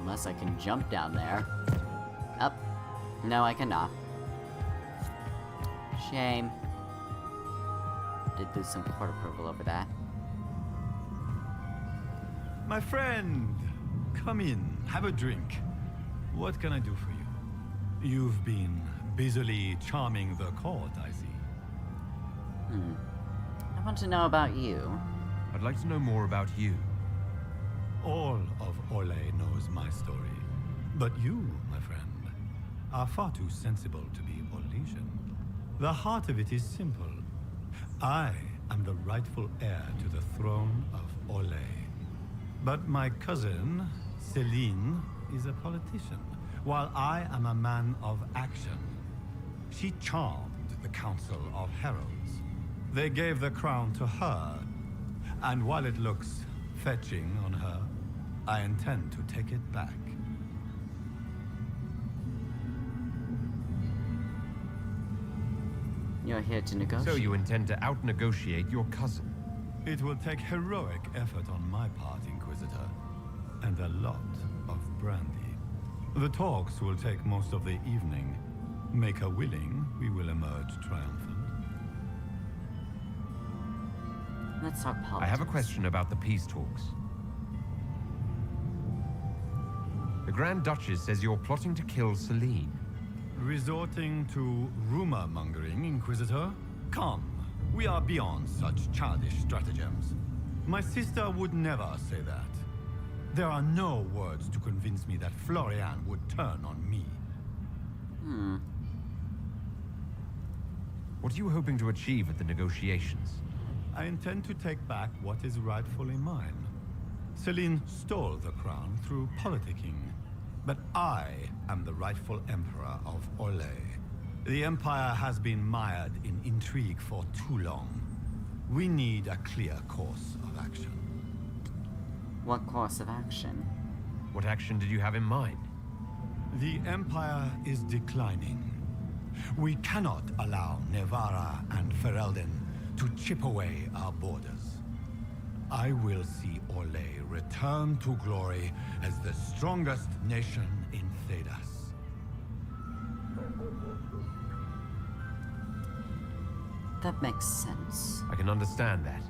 Unless I can jump down there. Up. No, I cannot. Shame. Did lose some court approval over that. My friend, come in, have a drink. What can I do for you? You've been busily charming the court, I see. I want to know about you. I'd like to know more about you. All of Orlais knows my story. But you, my friend, are far too sensible to be Orlaisian. The heart of it is simple. I am the rightful heir to the throne of Orlais. But my cousin, Celine, is a politician, while I am a man of action. She charmed the Council of Heralds. They gave the crown to her, and while it looks fetching on her, I intend to take it back. You're here to negotiate. So you intend to out-negotiate your cousin? It will take heroic effort on my part, Inquisitor, and a lot of brandy. The talks will take most of the evening. Make her willing, we will emerge triumphant. Let's talk politics. I have a question about the peace talks. The Grand Duchess says you're plotting to kill Celine. Resorting to rumor-mongering, Inquisitor? Come, we are beyond such childish stratagems. My sister would never say that. There are no words to convince me that Florian would turn on me. What are you hoping to achieve at the negotiations? I intend to take back what is rightfully mine. Celine stole the crown through politicking, but I am the rightful emperor of Orlais. The Empire has been mired in intrigue for too long. We need a clear course of action. What course of action? What action did you have in mind? The Empire is declining. We cannot allow Nevarra and Ferelden to chip away our borders. I will see Orlais return to glory as the strongest nation in Thedas. That makes sense. I can understand that.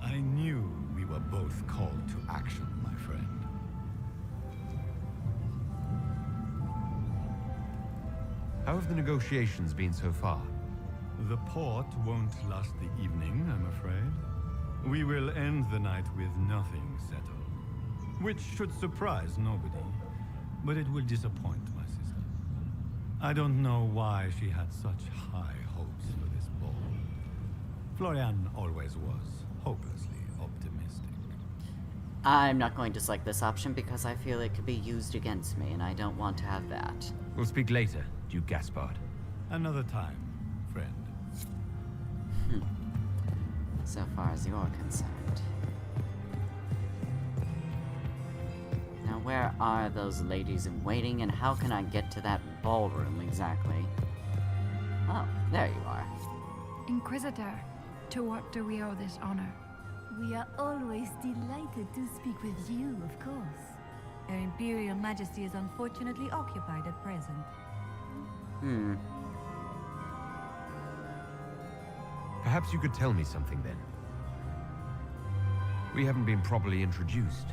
I knew we were both called to action, my friend. How have the negotiations been so far? The port won't last the evening, I'm afraid. We will end the night with nothing settled. Which should surprise nobody, but it will disappoint my sister. I don't know why she had such high hopes for this ball. Florian always was hopelessly optimistic. I'm not going to select this option because I feel it could be used against me, and I don't want to have that. We'll speak later, Duke Gaspard. Another time, friend. So far as you're concerned. Now, where are those ladies in waiting, and how can I get to that ballroom exactly? Oh, there you are. Inquisitor, to what do we owe this honor? We are always delighted to speak with you, of course. Her Imperial Majesty is unfortunately occupied at present. Perhaps you could tell me something then. We haven't been properly introduced.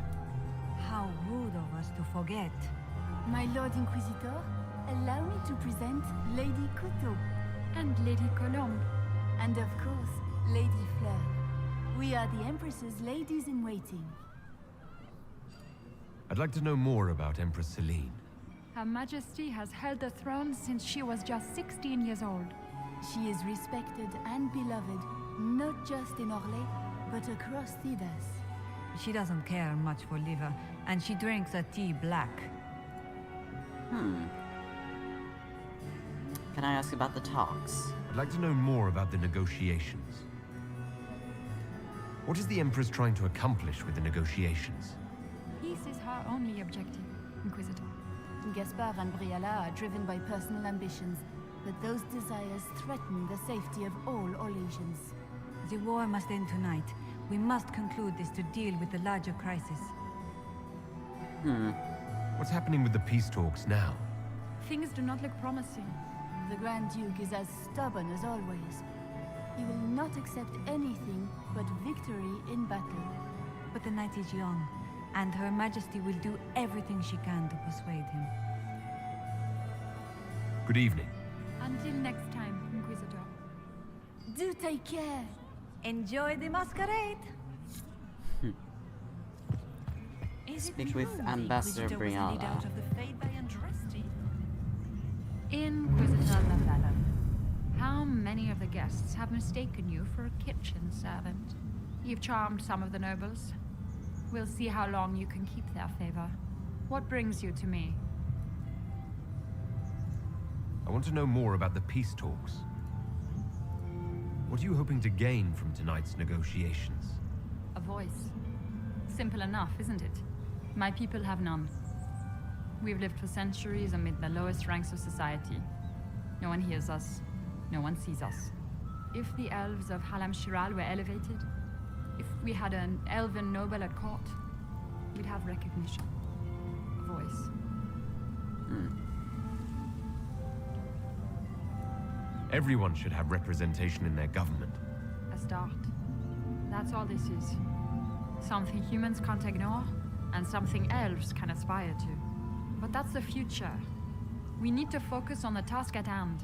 How rude of us to forget. My Lord Inquisitor, allow me to present Lady Couteau. And Lady Colombe. And of course, Lady Fleur. We are the Empress's ladies-in-waiting. I'd like to know more about Empress Celine. Her Majesty has held the throne since she was just 16 years old. She is respected and beloved, not just in Orlais, but across Thedas. She doesn't care much for liver, and she drinks her tea black. Can I ask about the talks? I'd like to know more about the negotiations. What is the Empress trying to accomplish with the negotiations? Peace is her only objective, Inquisitor. Gaspard and Briala are driven by personal ambitions, but those desires threaten the safety of all Orlesians. The war must end tonight. We must conclude this to deal with the larger crisis. What's happening with the peace talks now? Things do not look promising. The Grand Duke is as stubborn as always. He will not accept anything but victory in battle. But the night is young, and Her Majesty will do everything she can to persuade him. Good evening. Until next time, Inquisitor. Do take care. Enjoy the masquerade. Speak with Ambassador Briala. Inquisitor Lavallon. How many of the guests have mistaken you for a kitchen servant? You've charmed some of the nobles. We'll see how long you can keep their favor. What brings you to me? I want to know more about the peace talks. What are you hoping to gain from tonight's negotiations? A voice. Simple enough, isn't it? My people have none. We've lived for centuries amid the lowest ranks of society. No one hears us. No one sees us. If the elves of Halam Shiral were elevated, if we had an elven noble at court, we'd have recognition. A voice. Everyone should have representation in their government. A start. That's all this is. Something humans can't ignore, and something elves can aspire to. But that's the future. We need to focus on the task at hand.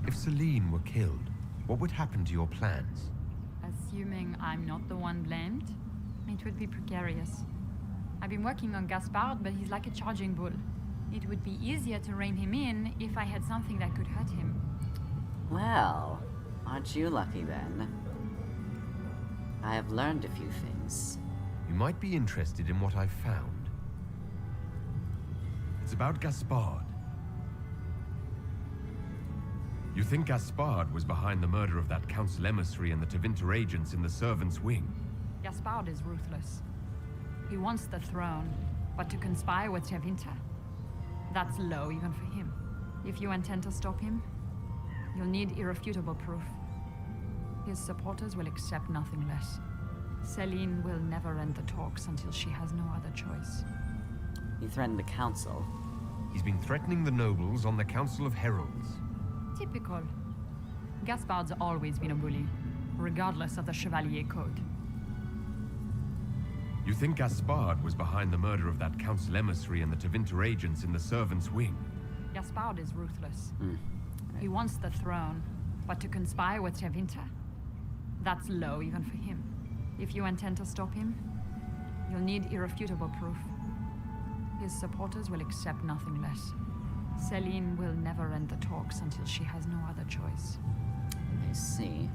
If Celine were killed, what would happen to your plans? Assuming I'm not the one blamed, it would be precarious. I've been working on Gaspard, but he's like a charging bull. It would be easier to rein him in if I had something that could hurt him. Well, aren't you lucky then? I have learned a few things. You might be interested in what I've found. It's about Gaspard. You think Gaspard was behind the murder of that council emissary and the Tevinter agents in the servants' wing? Gaspard is ruthless. He wants the throne, but to conspire with Tevinter, that's low even for him. If you intend to stop him, you'll need irrefutable proof. His supporters will accept nothing less. Celine will never end the talks until she has no other choice. He threatened the council. He's been threatening the nobles on the Council of Heralds. Typical. Gaspard's always been a bully, regardless of the Chevalier Code. You think Gaspard was behind the murder of that council emissary and the Tevinter agents in the servants' wing? Gaspard is ruthless. He wants the throne, but to conspire with Tevinter, that's low even for him. If you intend to stop him, you'll need irrefutable proof. His supporters will accept nothing less. Celine will never end the talks until she has no other choice. I see.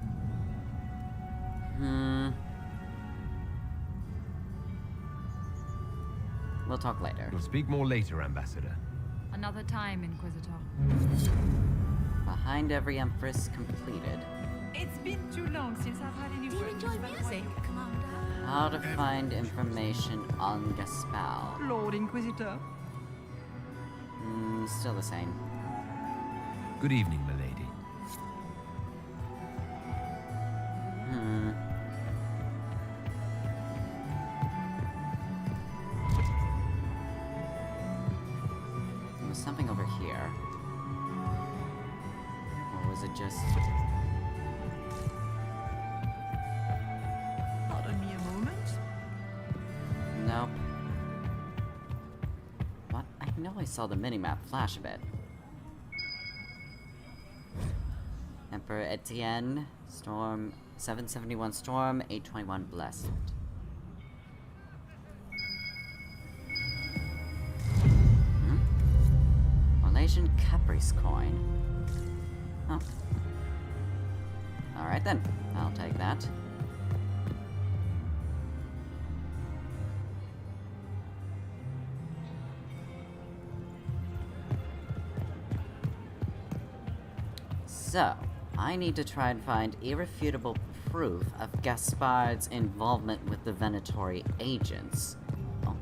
We'll talk later. We'll speak more later, Ambassador. Another time, Inquisitor. Behind every empress completed. It's been too long since I've had any Do you enjoy music, Commander? How to find information on Gaspard. Lord Inquisitor. Still the same. Good evening, milady. There was something over here. Or was it just... Pardon me a moment. Nope. What? I know I saw the minimap flash a bit. Emperor Etienne, Storm, 771 Storm, 821 Blessed. Malaysian Caprice coin. Oh. Alright then, I'll take that. So, I need to try and find irrefutable proof of Gaspard's involvement with the Venatori agents. Oh.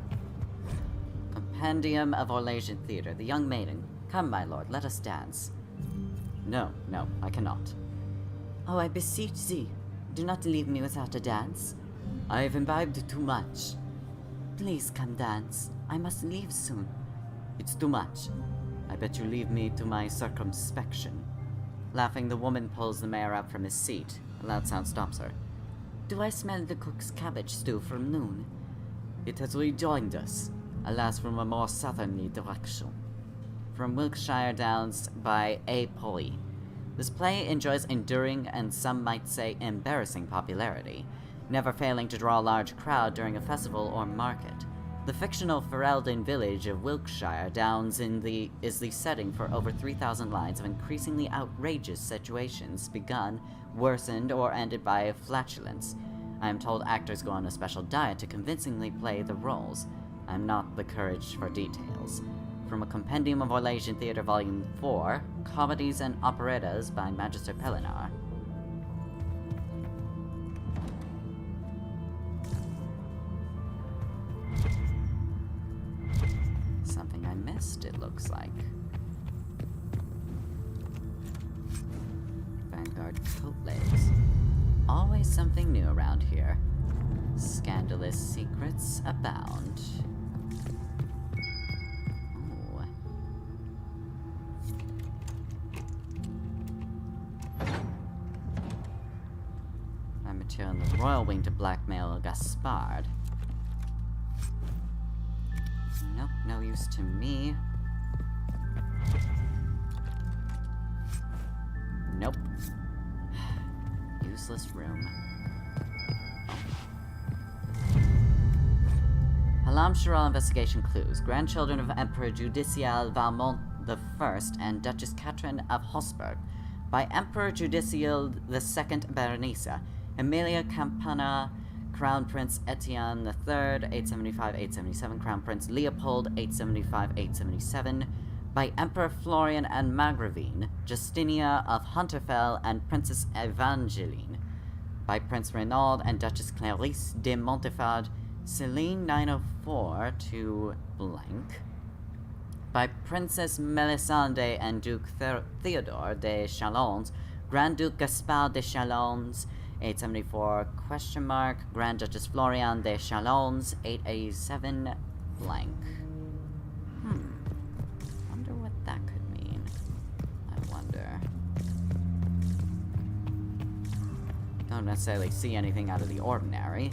Compendium of Orlais Theater, the young maiden. Come, my lord, let us dance. No, I cannot. Oh, I beseech thee, do not leave me without a dance. I have imbibed too much. Please come dance. I must leave soon. It's too much. I bet you leave me to my circumspection. Laughing, the woman pulls the mayor up from his seat. A loud sound stops her. Do I smell the cook's cabbage stew from noon? It has rejoined us, alas from a more southerly direction. From Wiltshire Downs by A. Polly. This play enjoys enduring and some might say embarrassing popularity, never failing to draw a large crowd during a festival or market. The fictional Ferelden village of Wiltshire Downs is the setting for over 3,000 lines of increasingly outrageous situations begun, worsened, or ended by flatulence. I am told actors go on a special diet to convincingly play the roles. I am not the courage for details. From a Compendium of Orlesian Theatre Volume 4, Comedies and Operettas by Magister Pellinar. Something I missed, it looks like. Vanguard coat legs. Always something new around here. Scandalous secrets abound. Ooh. I'm material in the Royal Wing to blackmail Gaspard. Nope, no use to me. Nope. Useless room. Halam Shiral investigation clues. Grandchildren of Emperor Judicial Valmont I and Duchess Catherine of Habsburg. By Emperor Judicial II Berenice. Emilia Campana, Crown Prince Etienne III, 875-877. Crown Prince Leopold, 875-877. By Emperor Florian and Margravine, Justinia of Hunterfell and Princess Evangeline. By Prince Renaud and Duchess Clarice de Montefort, Celine 904 to blank. By Princess Melisande and Duke Theodore de Chalons, Grand Duke Gaspard de Chalons, 874 question mark. Grand Duchess Florian de Chalons, 887 blank. Wonder what that could mean. I wonder. Don't necessarily see anything out of the ordinary.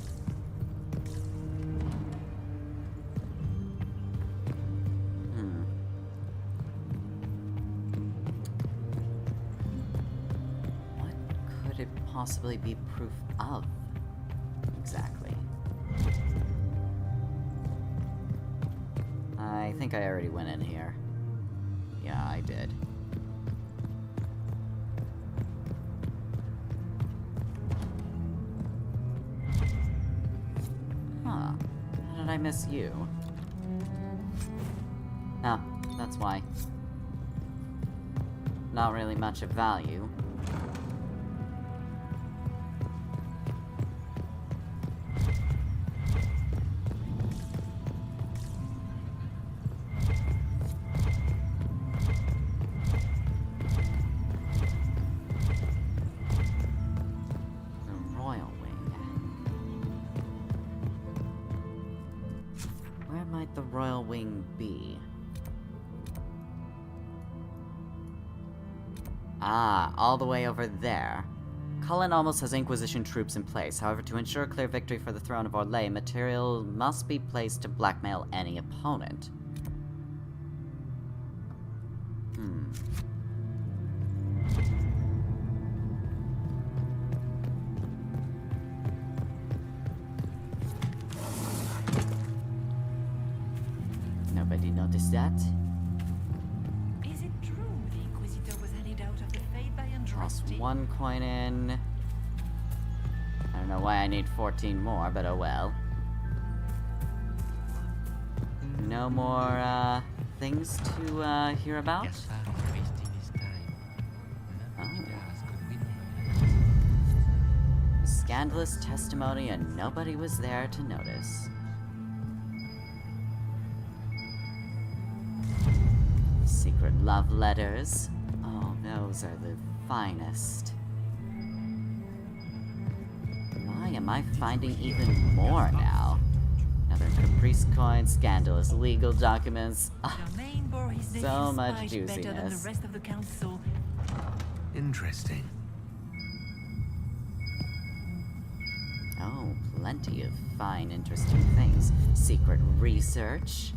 What could it possibly be proof of? Exactly. I think I already went in here. Yeah, I did. Huh. How did I miss you? Ah, that's why. Not really much of value. The Royal Wing be? Ah, all the way over there. Cullen almost has Inquisition troops in place. However, to ensure a clear victory for the throne of Orlais, material must be placed to blackmail any opponent. Nobody noticed that? Is it true the Inquisitor was handed out of the Fade by Toss Andraste? 1 coin in. I don't know why I need 14 more, but oh well. No more, things to, hear about? Scandalous testimony and nobody was there to notice. Secret love letters. Oh, those are the finest. Why am I finding even more now? Another Caprice coin, scandalous legal documents. Germain bore his So nephew's much spite better than the juiciness. rest of the council. Interesting. Oh, plenty of fine, interesting things. Secret research.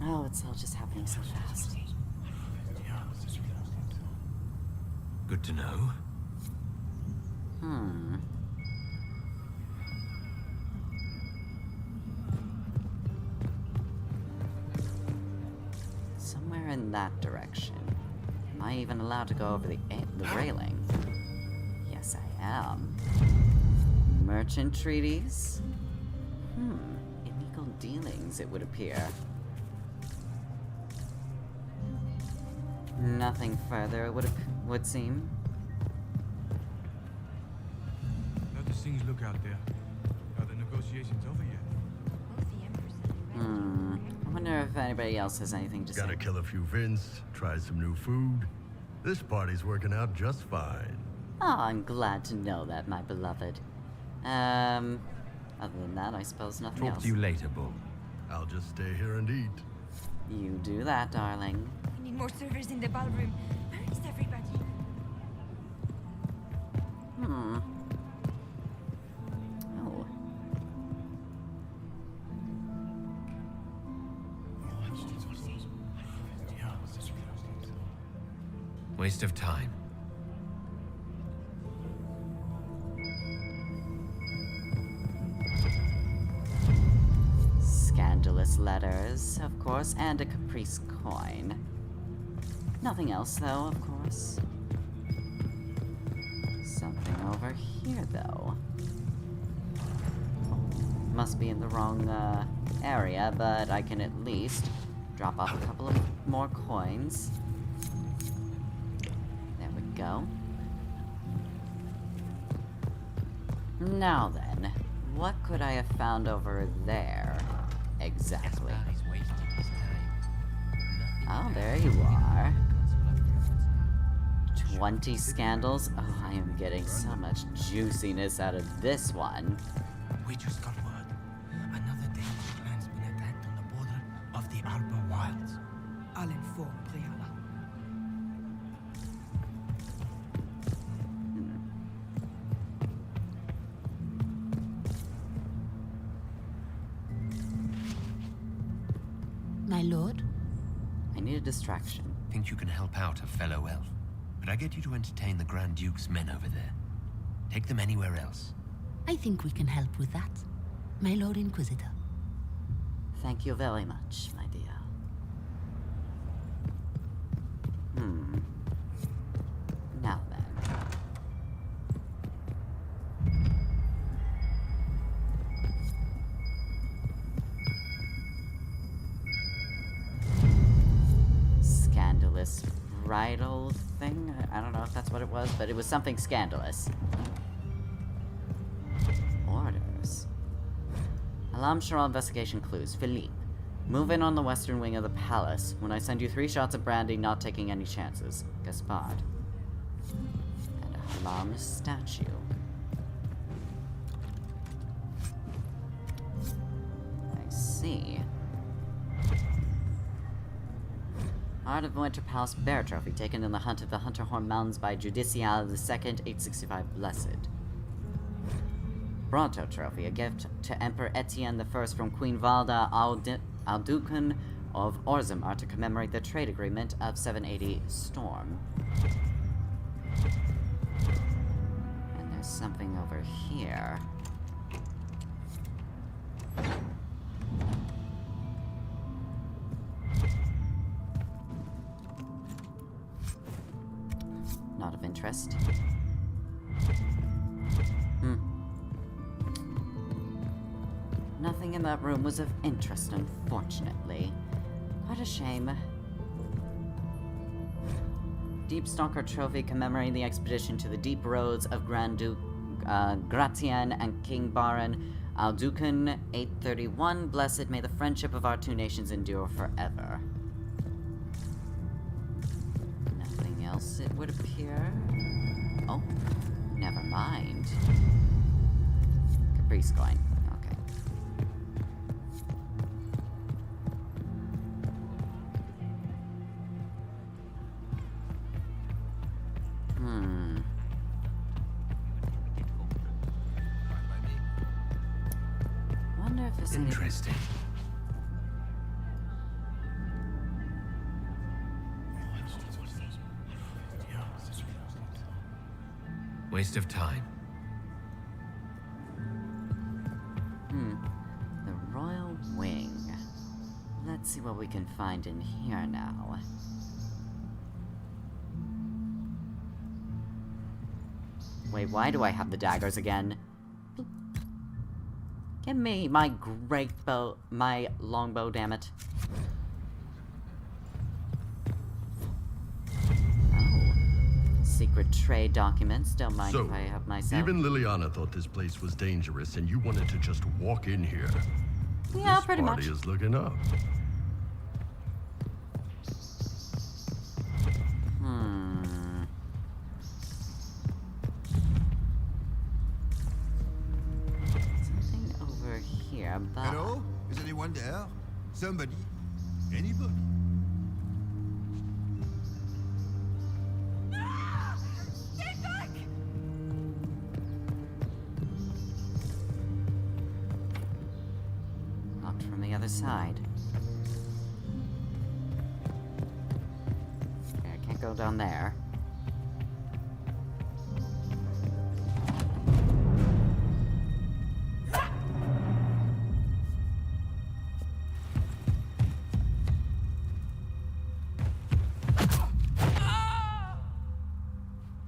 Oh, it's all just happening so fast. Good to know. in that direction. Am I even allowed to go over the railing? Yes, I am. Merchant treaties? Illegal dealings, it would appear. Nothing further, it would seem. How does things look out there? Are the negotiations over yet? I wonder if anybody else has anything to say. Gotta kill a few Vince, try some new food. This party's working out just fine. Oh, I'm glad to know that, my beloved. Other than that, I suppose nothing else. Talk to you later, Bull. I'll just stay here and eat. You do that, darling. We need more servers in the ballroom. Where is everybody? Oh. Waste of time. Scandalous letters, of course, and a caprice coin. Nothing else, though, of course. Something over here, though. Must be in the wrong, area, but I can at least drop off a couple of more coins. There we go. Now then, what could I have found over there? Exactly. Oh, there you are. 20 scandals? Oh, I am getting so much juiciness out of this one. We just got word. Another dangerous land's been attacked on the border of the Alba Wilds. I'll inform Brianna. My lord? I need a distraction. Think you can help out a fellow elf? But I get you to entertain the Grand Duke's men over there. Take them anywhere else. I think we can help with that. My Lord Inquisitor. Thank you very much, my dear. Now then. Scandalous bridal thing? I don't know if that's what it was, but it was something scandalous. Orders. Alam Sharal investigation clues. Philippe. Move in on the western wing of the palace. When I send you 3 shots of brandy, not taking any chances. Gaspard. And a Halam statue. I see. Art of Winter Palace Bear Trophy, taken in the hunt of the Hunterhorn Mountains by Judicial II, 865 Blessed. Bronto Trophy, a gift to Emperor Etienne I from Queen Valda Alducan of Orzammar to commemorate the trade agreement of 780 Storm. And there's something over here. Not of interest. Nothing in that room was of interest, unfortunately. Quite a shame. Deep Stalker Trophy commemorating the expedition to the deep roads of Grand Duke Gratian and King Baron Alducan, 831. Blessed may the friendship of our 2 nations endure forever. Nothing else, it would appear. Oh, never mind. Caprice coin. Okay. Wonder if it's interesting. Waste of time. The Royal Wing. Let's see what we can find in here now. Wait, why do I have the daggers again? Give me my great bow, my longbow, damn it. Oh. Secret trade documents, don't mind if I have myself. Even Liliana thought this place was dangerous and you wanted to just walk in here. Yeah, this pretty much. party is looking up. Something over here, but... Hello? Is anyone there? Somebody? Anybody? Stay back! Locked from the other side. Okay, I can't go down there.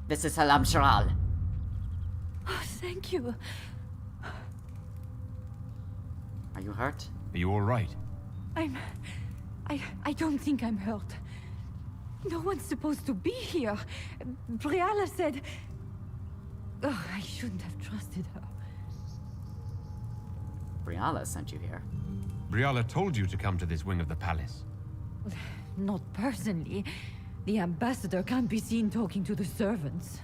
This is Halam Sharal. Oh, thank you. Are you hurt? Are you all right? I don't think I'm hurt. No one's supposed to be here. Briala said... Oh, I shouldn't have trusted her. Briala sent you here. Briala told you to come to this wing of the palace. Not personally. The ambassador can't be seen talking to the servants.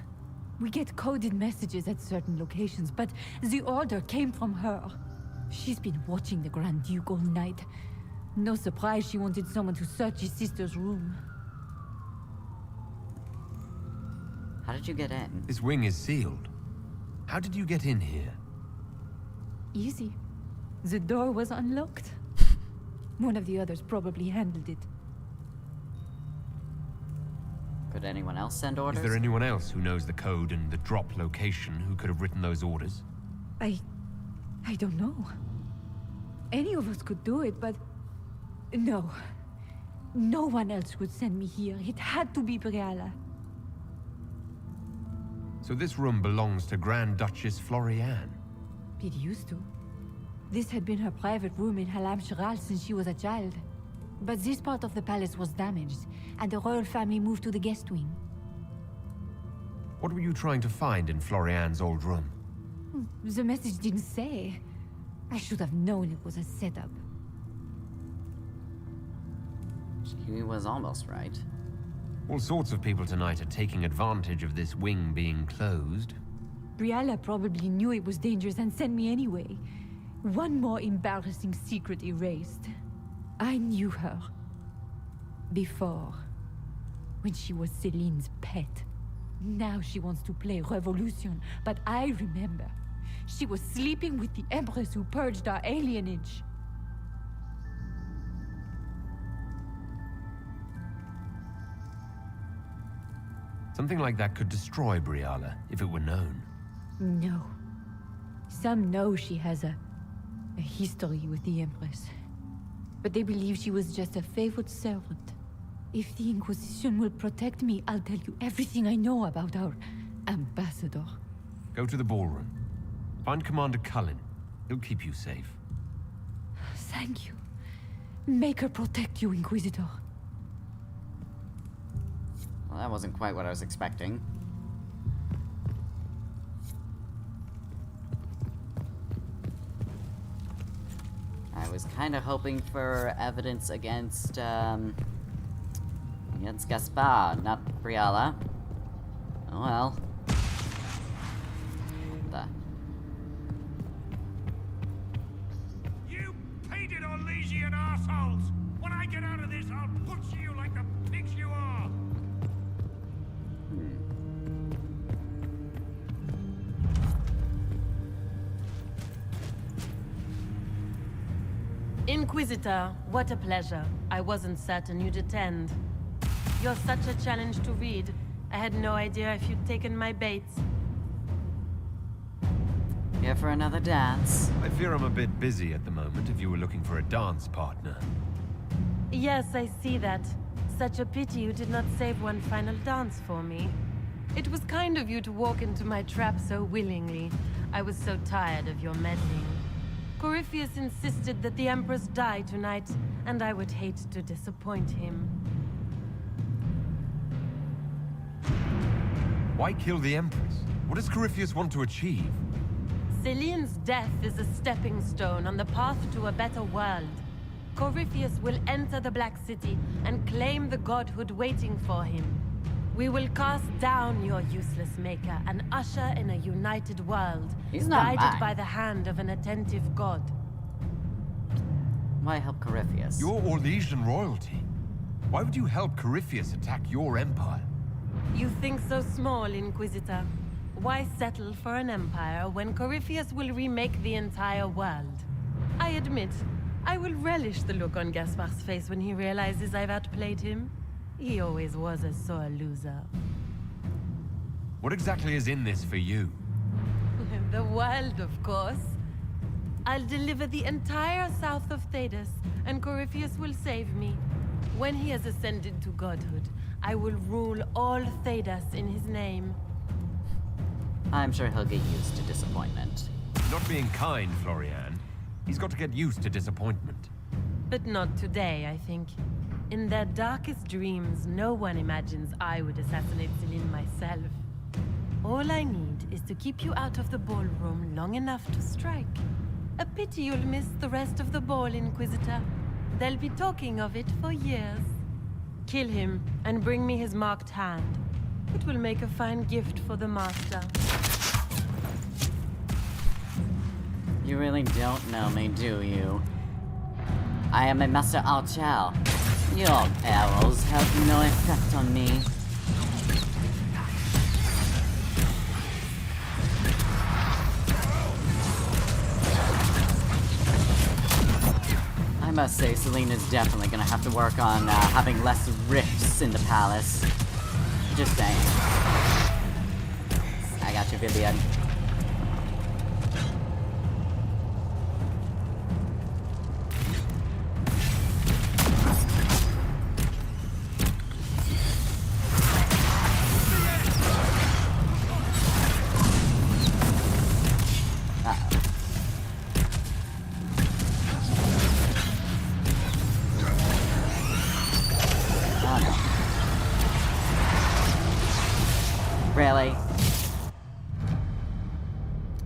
We get coded messages at certain locations, but the order came from her. She's been watching the Grand Duke all night. No surprise she wanted someone to search his sister's room. How did you get in? This wing is sealed. How did you get in here? Easy. The door was unlocked. One of the others probably handled it. Could anyone else send orders? Is there anyone else who knows the code and the drop location who could have written those orders? I don't know. Any of us could do it, but... No. No one else would send me here. It had to be Briala. So this room belongs to Grand Duchess Florianne? It used to. This had been her private room in Halam Sharal since she was a child. But this part of the palace was damaged, and the royal family moved to the guest wing. What were you trying to find in Florianne's old room? The message didn't say. I should have known it was a setup. She was almost right. All sorts of people tonight are taking advantage of this wing being closed. Briala probably knew it was dangerous and sent me anyway. One more embarrassing secret erased. I knew her. Before. When she was Celine's pet. Now she wants to play revolution, but I remember. She was sleeping with the Empress who purged our alienage. Something like that could destroy Briala, if it were known. No. Some know she has a history with the Empress. But they believe she was just a favored servant. If the Inquisition will protect me, I'll tell you everything I know about our ambassador. Go to the ballroom. Find Commander Cullen. He'll keep you safe. Thank you. Make her protect you, Inquisitor. Well, that wasn't quite what I was expecting. I was kind of hoping for evidence against Gaspard, not Briala. Oh well. What the? You painted Orlaisian assholes! When I get out of this, I'll butcher you like the pigs you are! Inquisitor, what a pleasure. I wasn't certain you'd attend. You're such a challenge to read. I had no idea if you'd taken my bait. Here for another dance? I fear I'm a bit busy at the moment if you were looking for a dance partner. Yes, I see that. Such a pity you did not save one final dance for me. It was kind of you to walk into my trap so willingly. I was so tired of your meddling. Corypheus insisted that the Empress die tonight, and I would hate to disappoint him. Why kill the Empress? What does Corypheus want to achieve? Celine's death is a stepping stone on the path to a better world. Corypheus will enter the Black City and claim the godhood waiting for him. We will cast down your useless maker and usher in a united world, He's not guided mine. by the hand of an attentive god. Why help Corypheus? You're Orlesian royalty. Why would you help Corypheus attack your empire? You think so small, Inquisitor. Why settle for an empire when Corypheus will remake the entire world? I admit, I will relish the look on Gaspar's face when he realizes I've outplayed him. He always was a sore loser. What exactly is in this for you? The world, of course. I'll deliver the entire south of Thedas, and Corypheus will save me. When he has ascended to godhood, I will rule all Thedas in his name. I'm sure he'll get used to disappointment. Not being kind, Florian. He's got to get used to disappointment. But not today, I think. In their darkest dreams, no one imagines I would assassinate Celine myself. All I need is to keep you out of the ballroom long enough to strike. A pity you'll miss the rest of the ball, Inquisitor. They'll be talking of it for years. Kill him and bring me his marked hand. It will make a fine gift for the Master. You really don't know me, do you? I am a Master Archer. Your arrows have no effect on me. I must say, Celine is definitely gonna have to work on having less rifts in the palace. Just saying. I got you, Vivian. Really?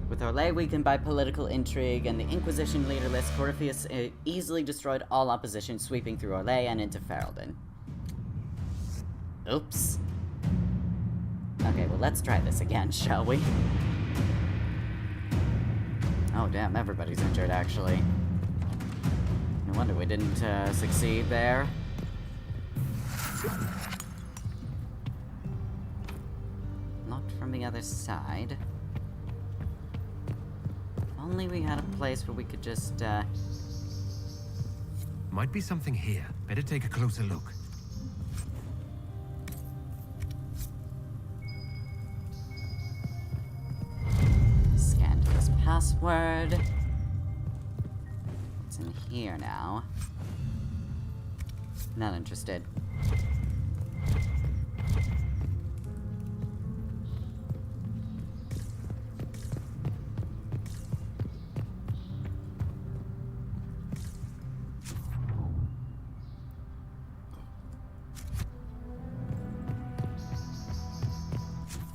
With Orlais weakened by political intrigue and the Inquisition leaderless, Corypheus easily destroyed all opposition, sweeping through Orlais and into Ferelden. Oops. Okay, well, let's try this again, shall we? Oh, damn, everybody's injured, actually. No wonder we didn't succeed there. Not from the other side. If only we had a place where we could just, Might be something here. Better take a closer look. Scan to this password. What's in here now? Not interested.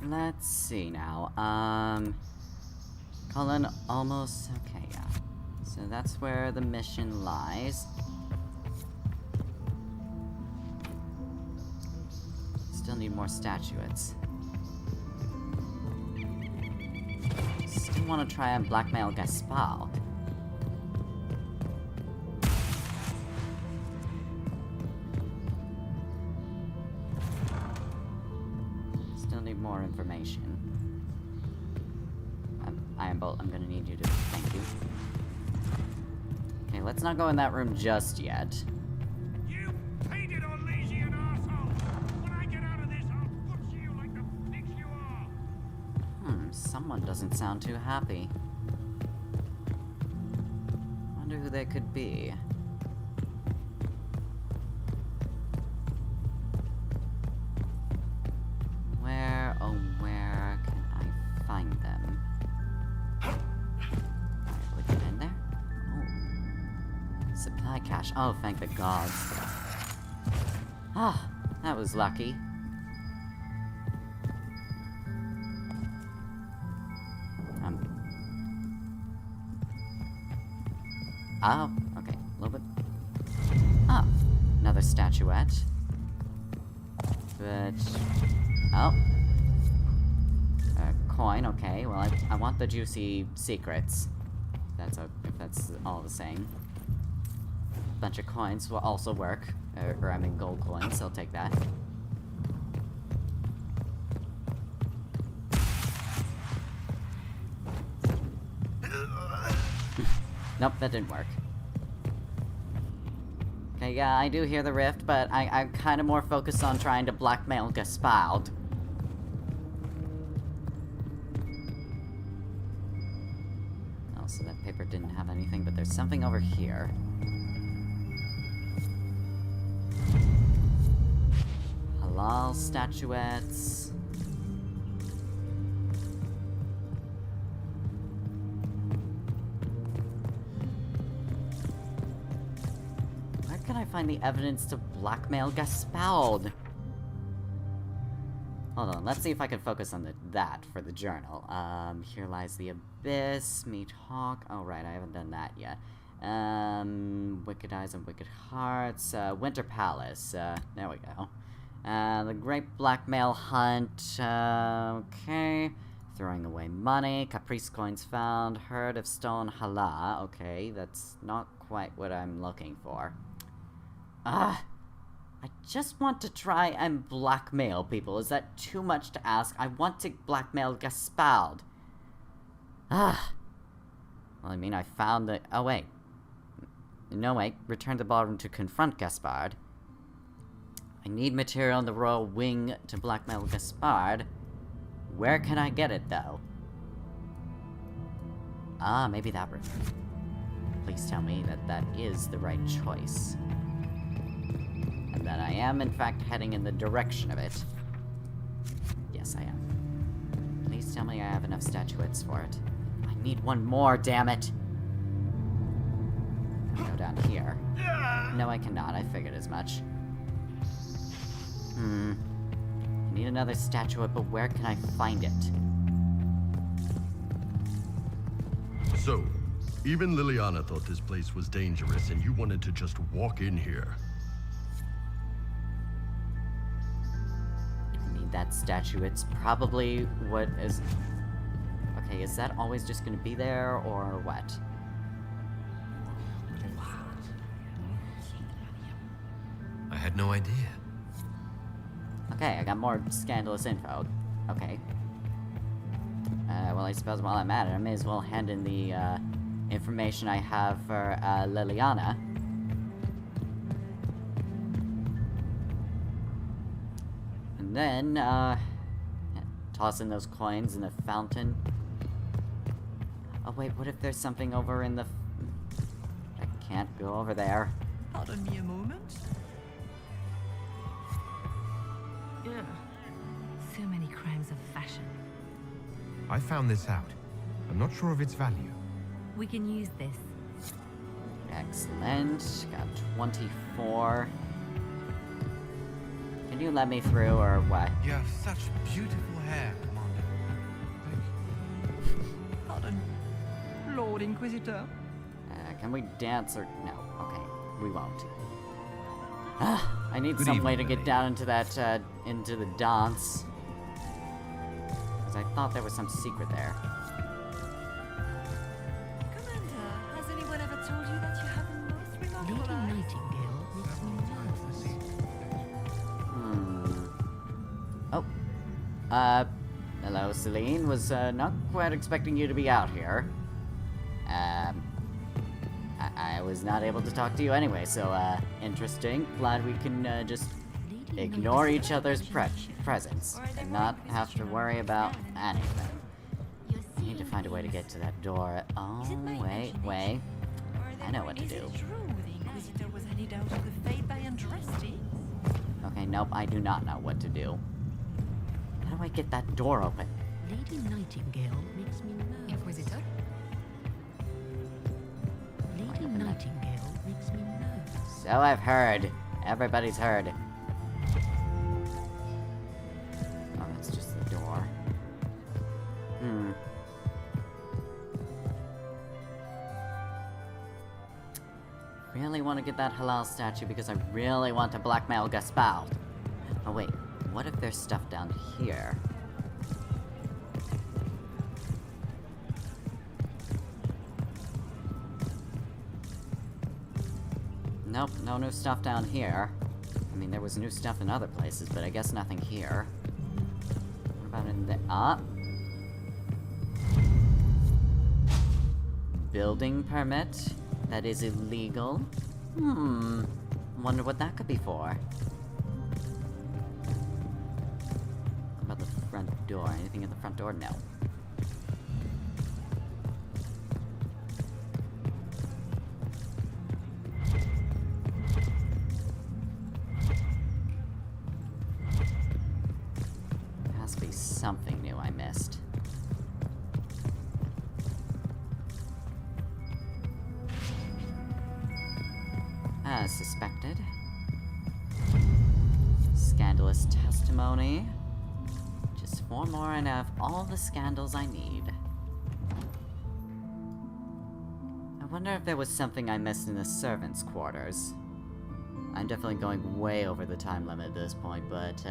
Let's see now. Colin almost... Okay, yeah. So that's where the mission lies. Still need more statuettes. Still want to try and blackmail Gaspard. More information. Iron Bolt, I'm gonna need you to... Thank you. Okay, let's not go in that room just yet. You painted Orlesian arsehole! When I get out of this, I'll butcher you like the pigs you are! Someone doesn't sound too happy. Wonder who they could be. cash. Oh, thank the gods. Ah, that was lucky. Oh, okay, a little bit. Oh, another statuette. But, oh. A coin, okay, well, I want the juicy secrets. If that's all the same. Bunch of coins will also work. Or I mean gold coins, I'll take that. Nope, that didn't work. Okay, yeah, I do hear the rift, but I'm kind of more focused on trying to blackmail Gaspard. Oh, so that paper didn't have anything, but there's something over here. Halal statuettes. Can I find the evidence to blackmail Gaspard? Hold on, let's see if I can focus on that for the journal. Here lies the abyss, meet Hawk. Oh, right, I haven't done that yet. Wicked eyes and wicked hearts. Winter Palace. There we go. The great blackmail hunt. Okay. Throwing away money. Caprice coins found. Herd of stolen halal. Okay, that's not quite what I'm looking for. I just want to try and blackmail people. Is that too much to ask? I want to blackmail Gaspard. Well, I mean, I found the... Oh, wait. No, wait. Return to the ballroom to confront Gaspard. I need material in the royal wing to blackmail Gaspard. Where can I get it, though? Ah, maybe that room. Please tell me that that is the right choice. And that I am, in fact, heading in the direction of it. Yes, I am. Please tell me I have enough statuettes for it. I need one more, damn it! Can I go down here? No, I cannot. I figured as much. I need another statuette, but where can I find it? So, even Liliana thought this place was dangerous, and you wanted to just walk in here. That statue, it's probably what is... Okay, is that always just gonna be there, or what? I had no idea. Okay, I got more scandalous info. Okay. Well, I suppose while I'm at it, I may as well hand in the, information I have for, Liliana. And then, toss in those coins in the fountain. Oh wait, what if there's something over in the... I can't go over there. Pardon me a moment. Ugh. So many crimes of fashion. I found this out. I'm not sure of its value. We can use this. Excellent. Got 24. Can you let me through, or what? You have such beautiful hair, Commander. Pardon, Lord Inquisitor. Can we dance or... No, okay. We won't. I need Good some way evening, to get down into that, into the dance. Because I thought there was some secret there. Commander, has anyone ever told you that you have the most remarkable Lady eyes? Nightingale makes me nervous. Oh. Hello, Celine. Was, not quite expecting you to be out here. I was not able to talk to you anyway, so, interesting. Glad we can, just ignore each other's presence and not have to worry about anything. I need to find a way to get to that door. Oh, wait. I know what to do. Is it true the Inquisitor was headed out of the Fate by Andraste? Okay, nope, I do not know what to do. How do I get that door open? Lady Nightingale makes me nervous. Inquisitor? Lady Nightingale makes me nervous. So I've heard. Everybody's heard. Oh, that's just the door. Really want to get that halal statue because I really want to blackmail Gaspard. Oh wait, what if there's stuff down here? Nope, no new stuff down here. I mean, there was new stuff in other places, but I guess nothing here. What about in the... Building permit? That is illegal? Wonder what that could be for. What about the front door? Anything at the front door? No. There has to be something new I missed. As suspected. Scandalous testimony. Just 4 more and I have all the scandals I need. I wonder if there was something I missed in the servants' quarters. I'm definitely going way over the time limit at this point, but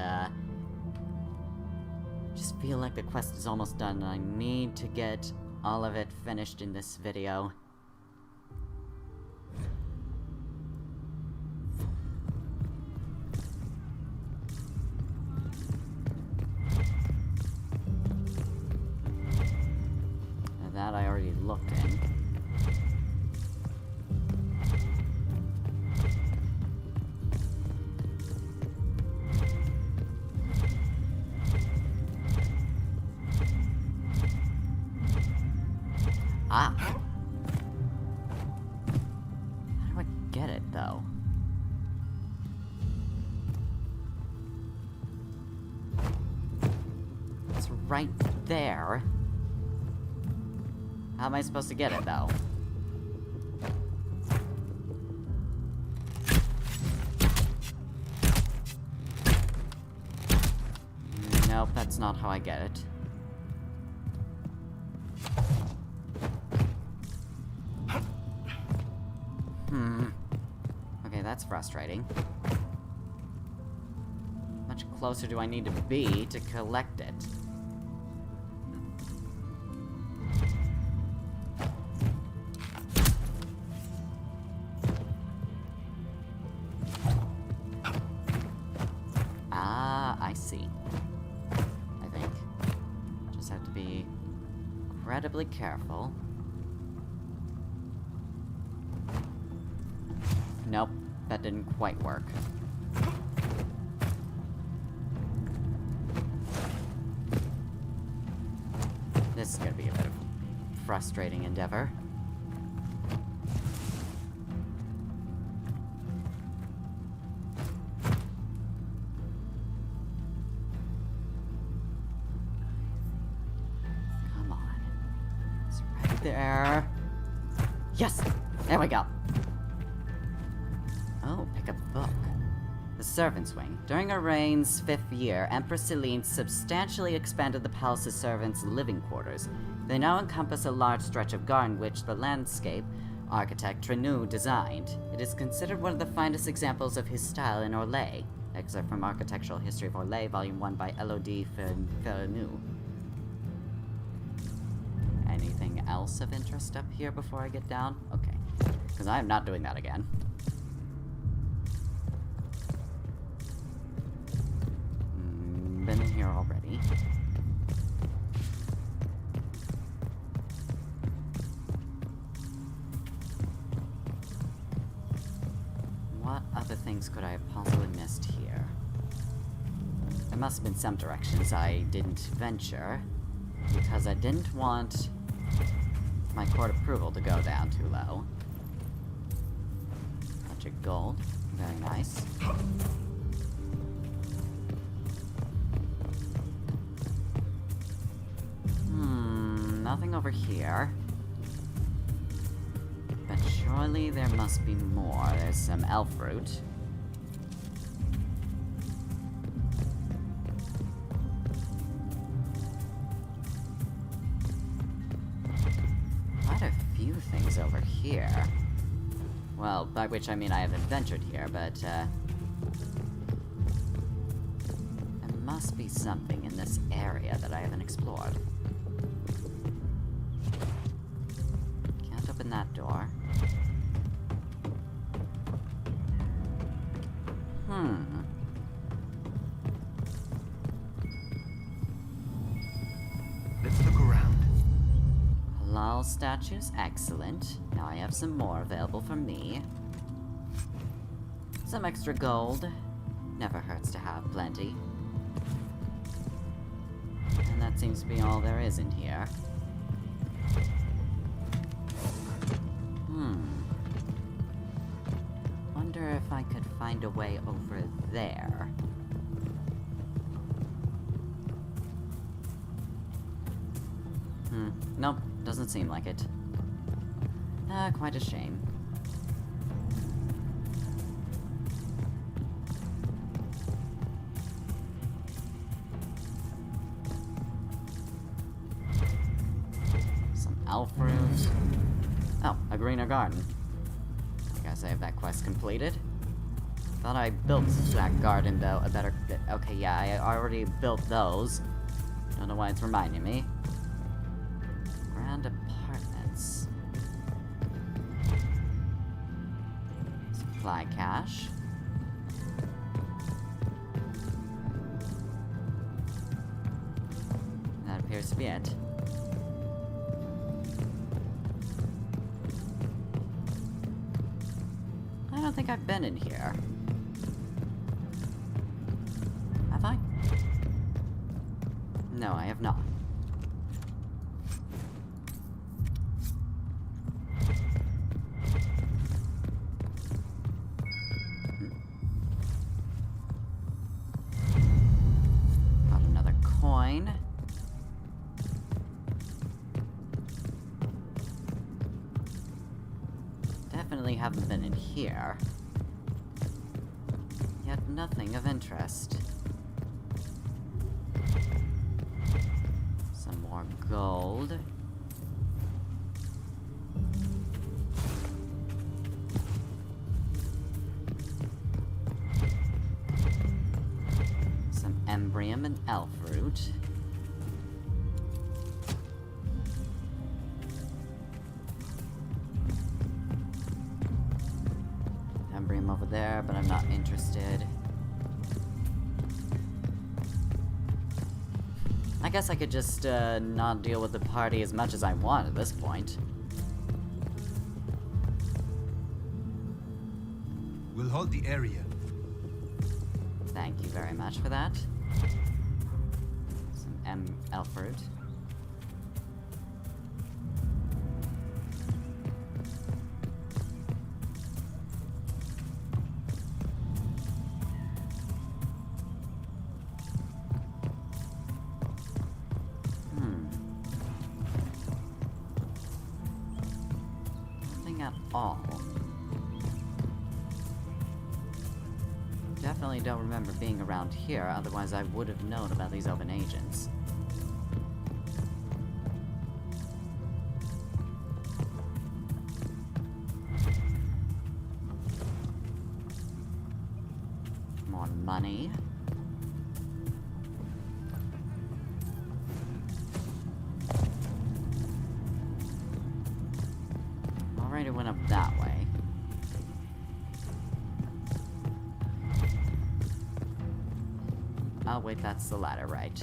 just feel like the quest is almost done and I need to get all of it finished in this video. That I already looked in. Ah! How do I get it, though? It's right there. How am I supposed to get it, though? Nope, that's not how I get it. Okay, that's frustrating. How much closer do I need to be to collect it? I see. I think. Just have to be incredibly careful. Nope, that didn't quite work. This is gonna be a bit of a frustrating endeavor. There. Yes! There we go. Oh, pick up a book. The Servants' Wing. During her reign's 5th year, Empress Celine substantially expanded the palace's servants' living quarters. They now encompass a large stretch of garden which the landscape architect Trenou designed. It is considered one of the finest examples of his style in Orlais. Excerpt from Architectural History of Orlais, Volume 1 by Elodie Ferrenou. Anything else of interest up here before I get down? Okay. Because I am not doing that again. Been in here already. What other things could I have possibly missed here? There must have been some directions I didn't venture, because I didn't want my court approval to go down too low. Bunch of gold. Very nice. Nothing over here. But Surely there must be more. There's some elf fruit. Quite a few things over here. Well, by which I mean I haven't ventured here, but, there must be something in this area that I haven't explored. Can't open that door. Let's look around. Halal statues, excellent. Now I have some more available for me. Some extra gold. Never hurts to have plenty. And that seems to be all there is in here. Wonder if I could find a way over there. Nope, doesn't seem like it. Quite a shame. Some elf rooms. Oh, a greener garden. I guess I have that quest completed. Thought I built that garden though, a better... Okay, yeah, I already built those. Don't know why it's reminding me. Grand apartments. Supply cache. That appears to be it. I don't think I've been in here. Have I? No, I have not. Got another coin. Definitely haven't been in here. Yet nothing of interest. Some more gold. Some embrium and elf root. Embrium over there, but I'm not interested. I guess I could just not deal with the party as much as I want at this point. We'll hold the area. Thank you very much for that. Some elf fruit. Nothing at all. Definitely don't remember being around here, otherwise I would have known about these open agents. More money. Already went up that way. Oh, wait, that's the ladder, right.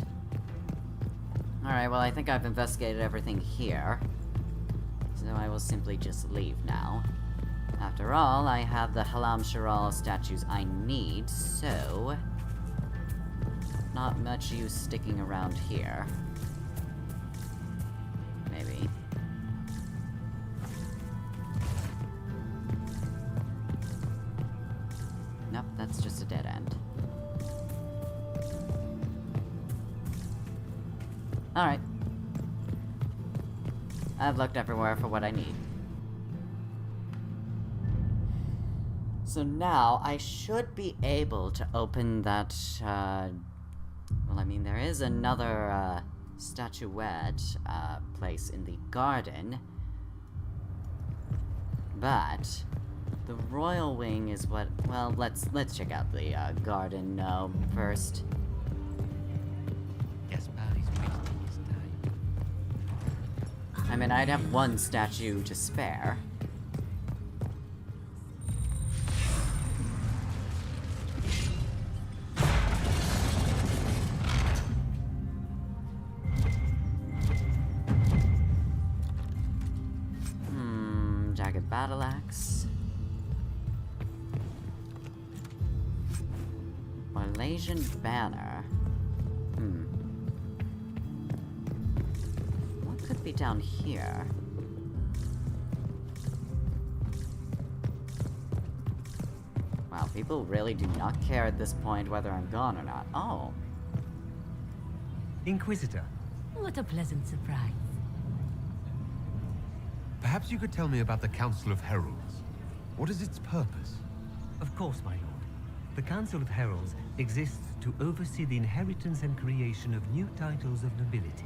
Alright, well, I think I've investigated everything here. So I will simply just leave now. After all, I have the Halam Shiral statues I need, so... not much use sticking around here. Maybe. Nope, that's just a dead end. Alright. I've looked everywhere for what I need. So now I should be able to open that, well, I mean, there is another, statuette, place in the garden. But the royal wing is what, well, let's check out the, garden, first. I mean, I'd have one statue to spare. Jagged battle axe. Orlasian banner. What could be down here? Wow, people really do not care at this point whether I'm gone or not. Oh. Inquisitor. What a pleasant surprise. Perhaps you could tell me about the Council of Heralds. What is its purpose? Of course, my lord. The Council of Heralds exists to oversee the inheritance and creation of new titles of nobility.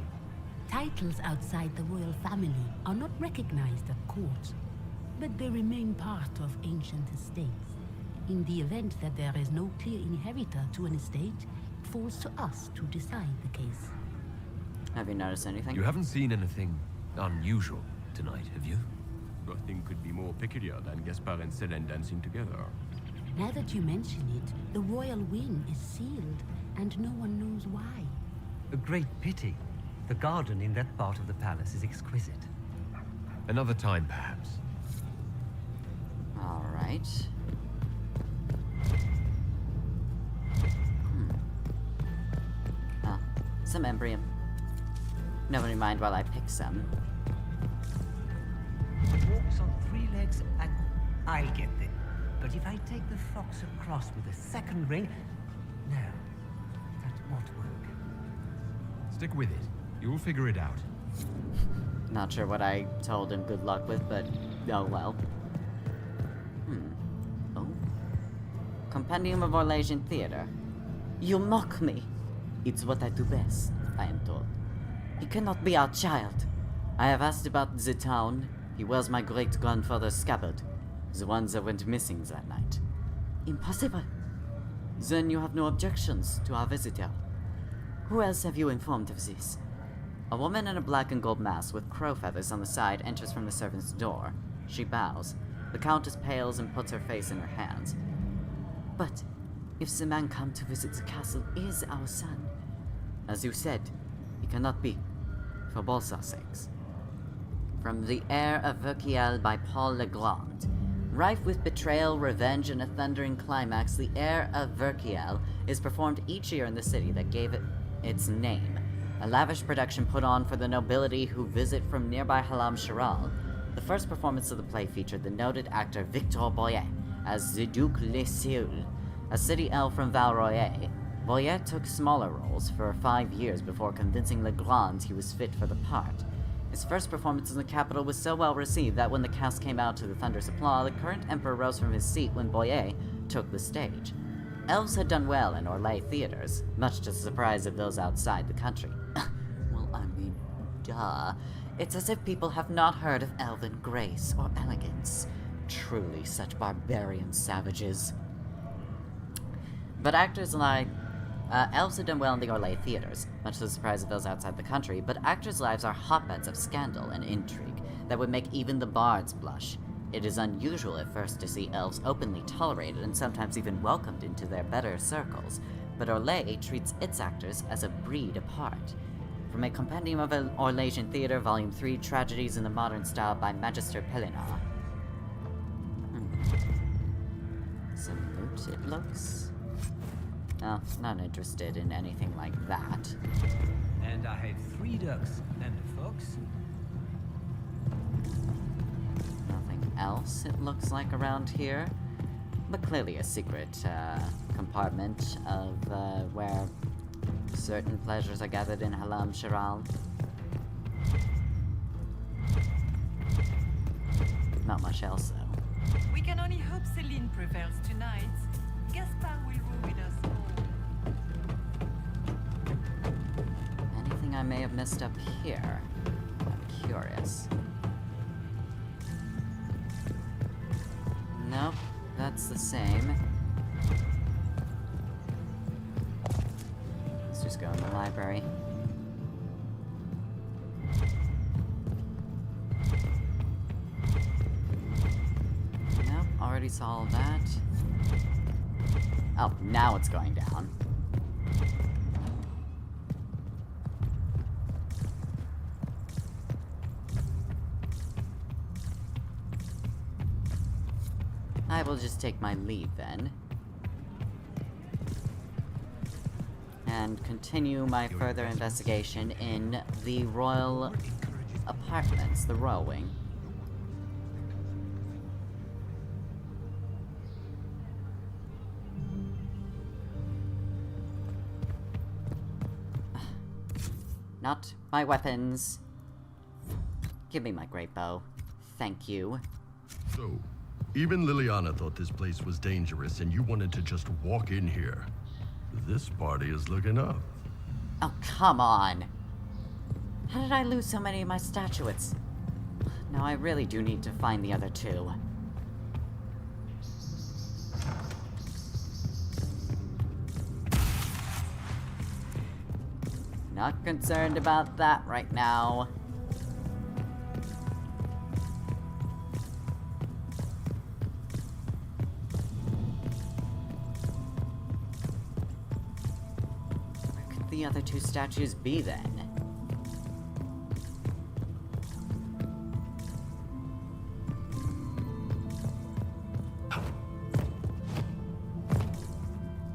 Titles outside the royal family are not recognized at court, but they remain part of ancient estates. In the event that there is no clear inheritor to an estate, it falls to us to decide the case. Have you noticed anything? You haven't seen anything unusual tonight, have you? Nothing could be more peculiar than Gaspard and Selene dancing together. Now that you mention it, the royal wing is sealed, and no one knows why. A great pity. The garden in that part of the palace is exquisite. Another time, perhaps. All right. Oh, some embryon. Nobody mind while I pick some. Walks on 3 legs and I'll get them. But if I take the fox across with a second ring, no, that won't work. Stick with it. You'll figure it out. Not sure what I told him good luck with, but oh well. Oh. Compendium of Orlasian Theater. You mock me. It's what I do best, I am told. He cannot be our child. I have asked about the town. He wears my great-grandfather's scabbard. The ones that went missing that night. Impossible. Then you have no objections to our visitor. Who else have you informed of this? A woman in a black and gold mask with crow feathers on the side enters from the servant's door. She bows. The Countess pales and puts her face in her hands. But if the man come to visit the castle is our son, as you said, he cannot be, for both our sakes. From The Heir of Verkiel by Paul Legrand. Rife with betrayal, revenge, and a thundering climax, The Heir of Verkiel is performed each year in the city that gave it its name. A lavish production put on for the nobility who visit from nearby Halam Shiral. The first performance of the play featured the noted actor Victor Boyer as the Duc Le Cieux, a city elf from Valroyer. Boyer took smaller roles for 5 years before convincing Legrand he was fit for the part. His first performance in the capital was so well received that when the cast came out to the thunderous applause, the current emperor rose from his seat when Boyer took the stage. Elves had done well in Orlais theaters, much to the surprise of those outside the country. Well, I mean, duh. It's as if people have not heard of elven grace or elegance. Truly such barbarian savages. But actors like elves have done well in the Orlais theaters, much to the surprise of those outside the country, but actors' lives are hotbeds of scandal and intrigue that would make even the bards blush. It is unusual at first to see elves openly tolerated and sometimes even welcomed into their better circles, but Orlais treats its actors as a breed apart. From a Compendium of Orlasian Theater, Volume 3, Tragedies in the Modern Style by Magister Pellinar. Some loot, it looks. Oh, not interested in anything like that. And I have 3 ducks and a fox. Nothing else, it looks like, around here. But clearly a secret compartment of where certain pleasures are gathered in Halam Shiral. Not much else, though. We can only hope Celine prevails tonight. Gaspard will ruin us all. Anything I may have missed up here? I'm curious. Nope, that's the same. Let's just go in the library. Nope, already saw all that. Oh, now it's going down. I will just take my leave then. And continue my further investigation in the royal apartments, the royal wing. Not my weapons. Give me my great bow. Thank you. So, even Liliana thought this place was dangerous and you wanted to just walk in here. This party is looking up. Oh, come on. How did I lose so many of my statuettes? Now I really do need to find the other two. Not concerned about that right now. Where could the other two statues be then?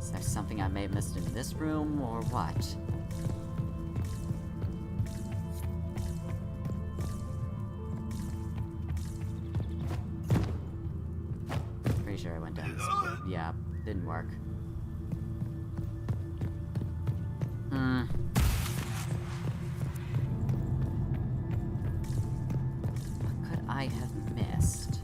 Is there something I may have missed in this room, or what? Sure I went down this way. Yeah, didn't work. What could I have missed?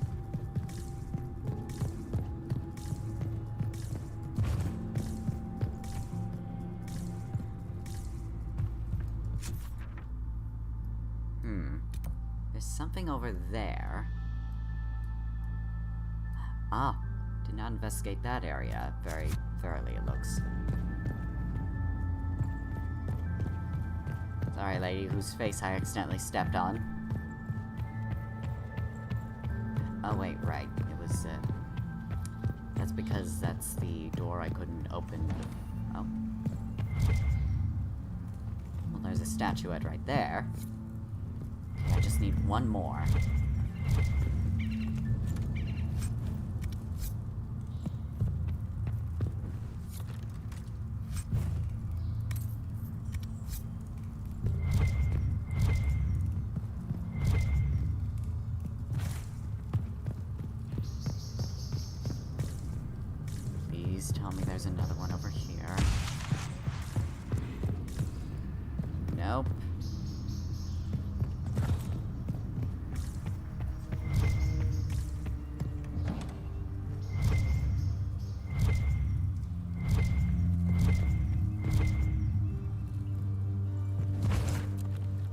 There's something over there. Ah, did not investigate that area very thoroughly, it looks. Sorry, lady whose face I accidentally stepped on. Oh, wait, right. It was, that's because that's the door I couldn't open. Oh. Well, there's a statuette right there. Okay, I just need one more. Tell me there's another one over here. Nope.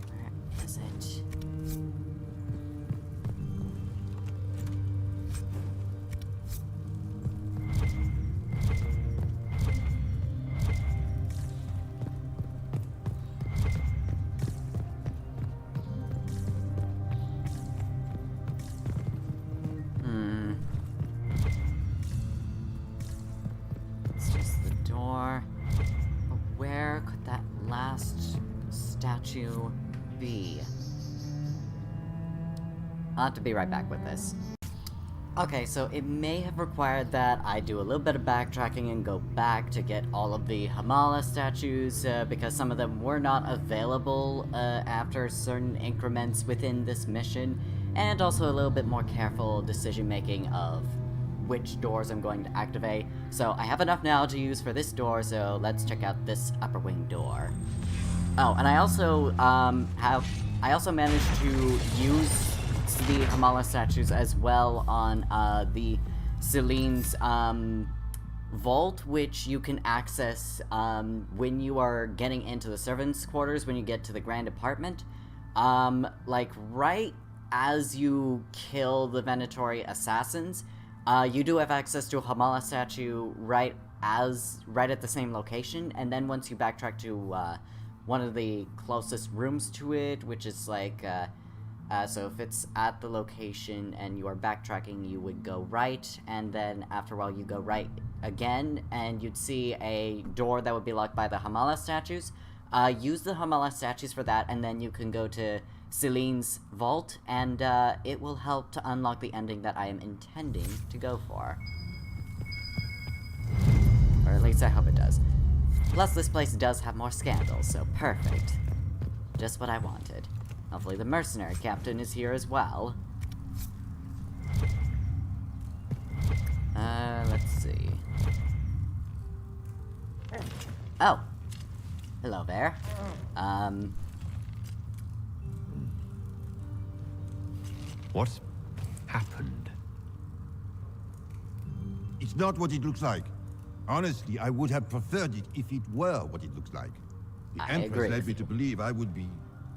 Where is it? Where could that last statue be? I'll have to be right back with this. Okay, so it may have required that I do a little bit of backtracking and go back to get all of the Hamala statues, because some of them were not available after certain increments within this mission, and also a little bit more careful decision-making of which doors I'm going to activate. So I have enough now to use for this door, so let's check out this upper wing door. Oh, and I also managed to use the Hamala statues as well on the Celine's vault, which you can access when you are getting into the servants' quarters, when you get to the grand apartment. Like, right as you kill the Venatory assassins, you do have access to a Hamala statue right at the same location, and then once you backtrack to one of the closest rooms to it, which is like, so if it's at the location and you are backtracking, you would go right, and then after a while you go right again, and you'd see a door that would be locked by the Hamala statues. Use the Hamala statues for that, and then you can go to Celine's vault, and it will help to unlock the ending that I am intending to go for. Or at least I hope it does. Plus, this place does have more scandals, so perfect. Just what I wanted. Hopefully the mercenary captain is here as well. Let's see. Oh. Hello there. What happened? It's not what it looks like. Honestly, I would have preferred it if it were what it looks like. The I Empress agree led with me you. to believe I would be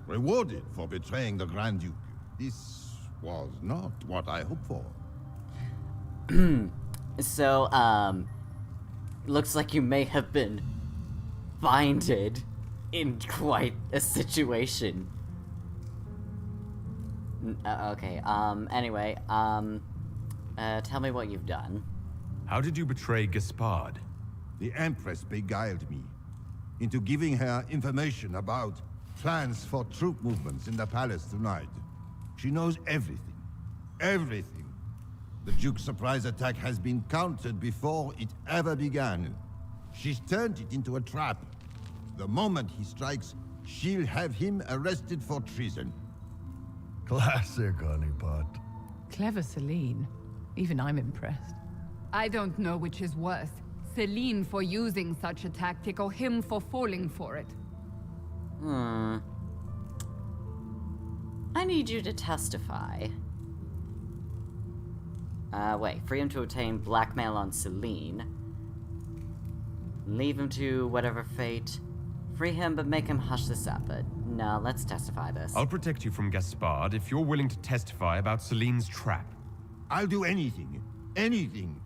rewarded for betraying the Grand Duke. This was not what I hoped for. So, looks like you may have been binded in quite a situation. Okay, anyway, tell me what you've done. How did you betray Gaspard? The Empress beguiled me into giving her information about plans for troop movements in the palace tonight. She knows everything. Everything. The Duke's surprise attack has been countered before it ever began. She's turned it into a trap. The moment he strikes, she'll have him arrested for treason. Classic, honeypot. Clever Celine. Even I'm impressed. I don't know which is worse. Celine for using such a tactic, or him for falling for it. I need you to testify. Wait. Free him to obtain blackmail on Celine. Leave him to whatever fate. Free him, but make him hush this up. But no, let's testify this. I'll protect you from Gaspard if you're willing to testify about Celine's trap. I'll do anything. Anything.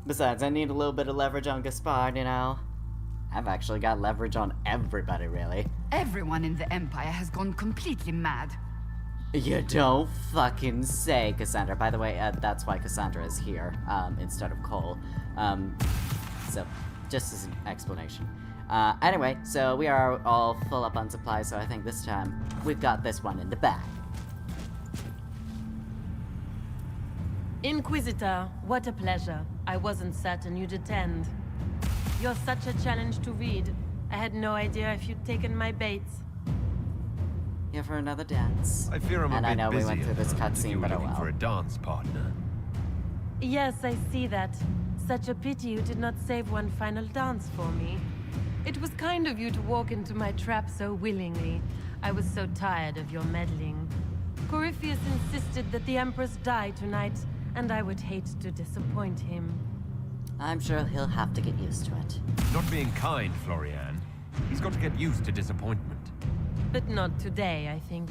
Besides, I need a little bit of leverage on Gaspard, you know? I've actually got leverage on everybody, really. Everyone in the Empire has gone completely mad. You don't fucking say, Cassandra. By the way, that's why Cassandra is here, instead of Cole. So, just as an explanation. Anyway, so we are all full up on supplies, so I think this time we've got this one in the bag. Inquisitor, what a pleasure. I wasn't certain you'd attend. You're such a challenge to read. I had no idea if you'd taken my bait. Here for another dance. I fear I'm a and bit I know busy we went through this if cutscene, you were but oh looking well. for a dance partner. Yes, I see that. Such a pity you did not save one final dance for me. It was kind of you to walk into my trap so willingly. I was so tired of your meddling. Corypheus insisted that the Empress die tonight, and I would hate to disappoint him. I'm sure he'll have to get used to it. Not being kind, Florian. He's got to get used to disappointment. But not today, I think.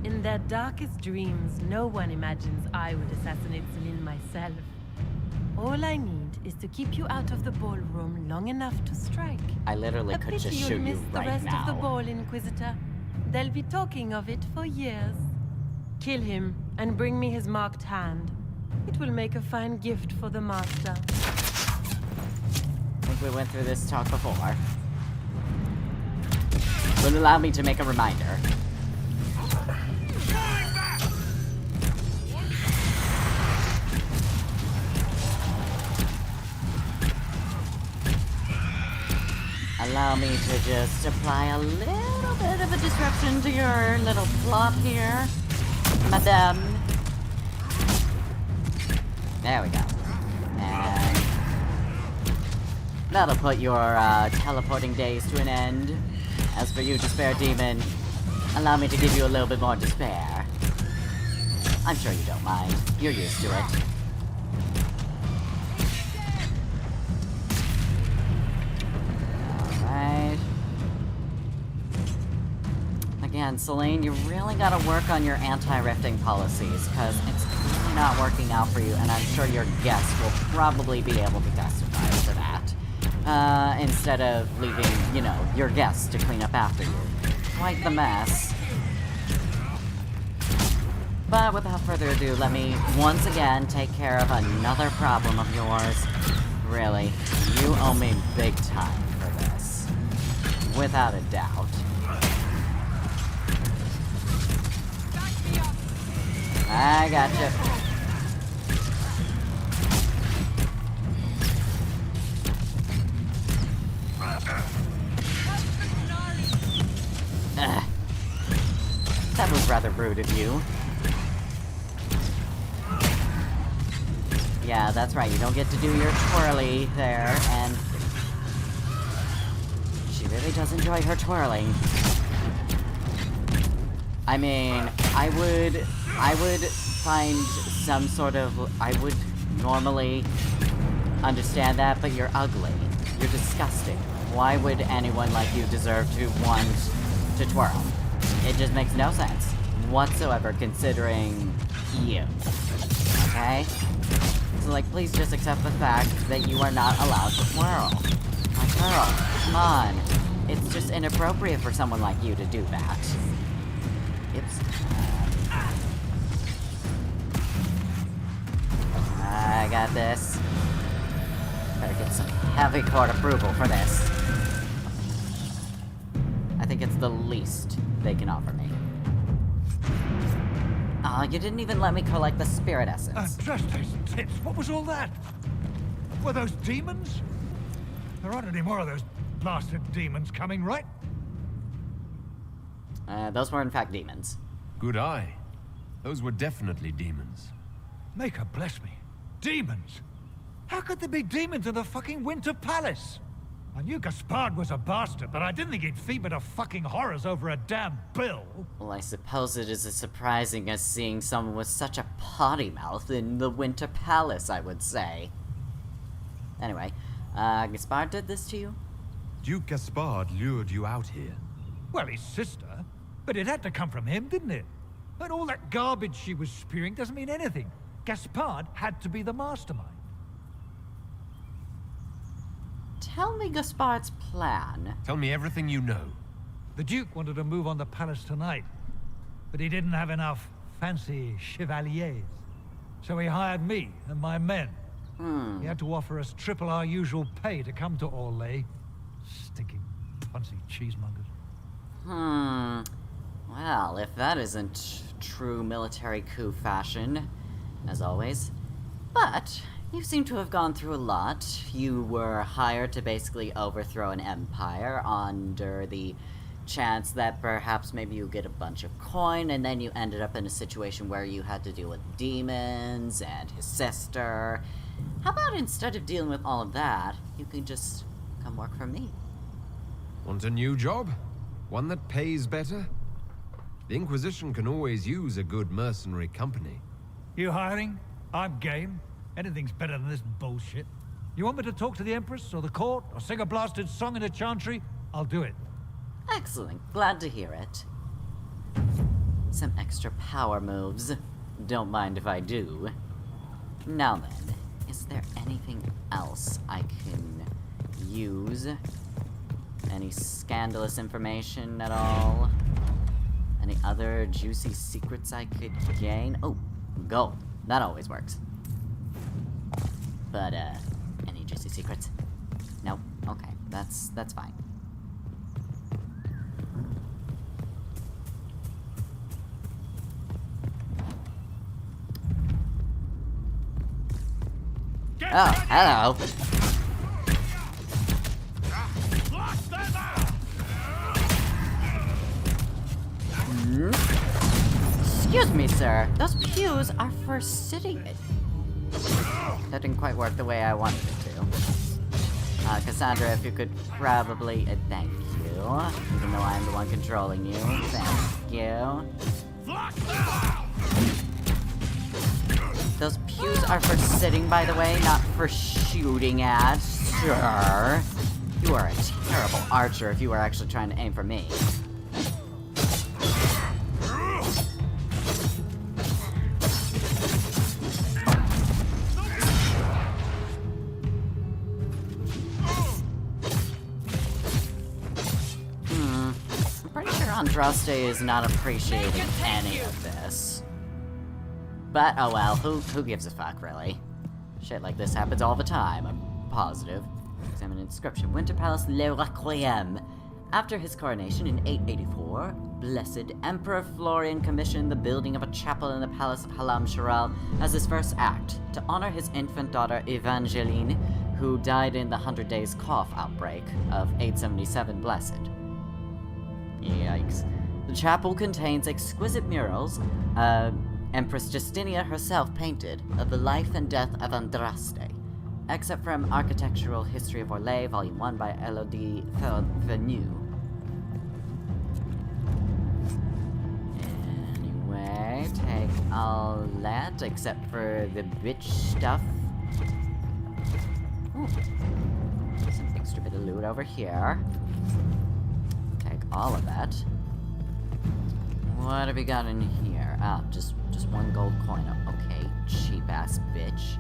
In their darkest dreams, no one imagines I would assassinate Celine myself. All I need is to keep you out of the ballroom long enough to strike. I literally A could pity just you'll shoot miss you the right rest now. of the ball, Inquisitor. They'll be talking of it for years. Kill him and bring me his marked hand. It will make a fine gift for the master. I think we went through this talk before. But allow me to make a reminder. Allow me to just apply a little bit of a disruption to your little plot here, madame. There we go. And that'll put your teleporting days to an end. As for you, Despair Demon, allow me to give you a little bit more despair. I'm sure you don't mind. You're used to it. Alright. Again, Selene, you really gotta work on your anti-rifting policies, because it's really not working out for you, and I'm sure your guests will probably be able to testify to that. Instead of leaving, you know, your guests to clean up after you. Quite the mess. But without further ado, let me once again take care of another problem of yours. Really, you owe me big time for this. Without a doubt. I gotcha. That was rather rude of you. Yeah, that's right, you don't get to do your twirly there, and she really does enjoy her twirling. I mean, I would find some sort of, I would normally understand that, but you're ugly. You're disgusting. Why would anyone like you deserve to want to twirl? It just makes no sense whatsoever, considering you. Okay? So, like, please just accept the fact that you are not allowed to twirl. My girl, come on. It's just inappropriate for someone like you to do that. Oops. I got this. Better get some heavy court approval for this. I think it's the least they can offer me. Aw, you didn't even let me collect the spirit essence. Trust those tits. What was all that? Were those demons? There aren't any more of those blasted demons coming, right? Those were in fact demons. Good eye. Those were definitely demons. Maker bless me. Demons? How could there be demons in the fucking Winter Palace? I knew Gaspard was a bastard, but I didn't think he'd feed me to fucking horrors over a damn bill. Well, I suppose it is as surprising as seeing someone with such a potty mouth in the Winter Palace, I would say. Anyway, Gaspard did this to you? Duke Gaspard lured you out here. Well, his sister. But it had to come from him, didn't it? But all that garbage she was spewing doesn't mean anything. Gaspard had to be the mastermind. Tell me Gaspard's plan. Tell me everything you know. The Duke wanted to move on the palace tonight, but he didn't have enough fancy chevaliers. So he hired me and my men. He had to offer us triple our usual pay to come to Orlais. Stinking punsy cheesemongers. Well, if that isn't true military coup fashion, as always. But you seem to have gone through a lot. You were hired to basically overthrow an empire under the chance that perhaps maybe you get a bunch of coin, and then you ended up in a situation where you had to deal with demons and his sister. How about instead of dealing with all of that, you can just come work for me? Want a new job? One that pays better? The Inquisition can always use a good mercenary company. You hiring? I'm game. Anything's better than this bullshit. You want me to talk to the Empress, or the court, or sing a blasted song in a chantry? I'll do it. Excellent. Glad to hear it. Some extra power moves. Don't mind if I do. Now then, is there anything else I can use? Any scandalous information at all? Any other juicy secrets I could gain? Oh, gold. That always works. But, any juicy secrets? No? Okay, that's fine. Oh, hello. Excuse me, sir. Those pews are for sitting. That didn't quite work the way I wanted it to. Cassandra, if you could probably... thank you. Even though I'm the one controlling you. Thank you. Those pews are for sitting, by the way, not for shooting at. Sure. You are a terrible archer if you were actually trying to aim for me. I'm pretty sure Andraste is not appreciating any of this. But, oh well, who gives a fuck, really? Shit like this happens all the time, I'm positive. Examine Inscription. Winter Palace Le Requiem. After his coronation in 884, Blessed Emperor Florian commissioned the building of a chapel in the Palace of Halam-Sharal as his first act, to honor his infant daughter Evangeline, who died in the 100 Days cough outbreak of 877 Blessed. Yikes. The chapel contains exquisite murals, Empress Justinia herself painted, of the life and death of Andraste. Except from Architectural History of Orlais, Volume 1 by Elodie Venu. Anyway, take all that except for the bitch stuff. Ooh. Some extra bit of loot over here. Take all of that. What have we got in here? Ah, just one gold coin. Okay, cheap ass bitch.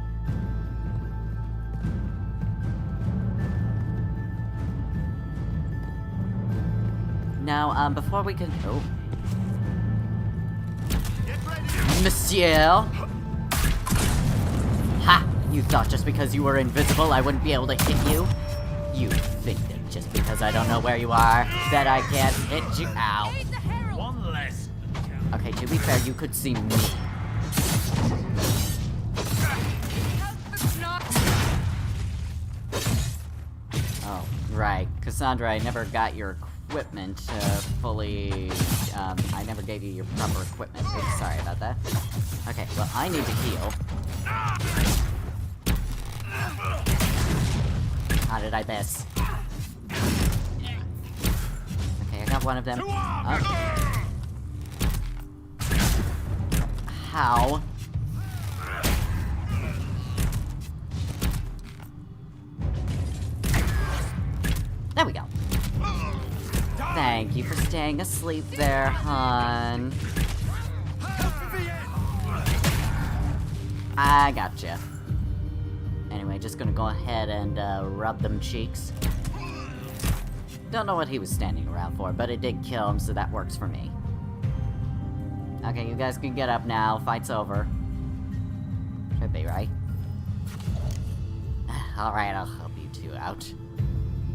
Now, before we can... Oh. Monsieur! Ha! You thought just because you were invisible I wouldn't be able to hit you? You think that just because I don't know where you are, that I can't hit you? Ow. One less. Okay, to be fair, you could see me. Oh, right. Cassandra, I never got your equipment fully... I never gave you your proper equipment. Oops, sorry about that. Okay, well, I need to heal. How did I miss? Okay, I got one of them. Oh. How? There we go. Thank you for staying asleep there, hon. I gotcha. Anyway, just gonna go ahead and rub them cheeks. Don't know what he was standing around for, but it did kill him, so that works for me. Okay, you guys can get up now. Fight's over. Should be, right? Alright, I'll help you two out.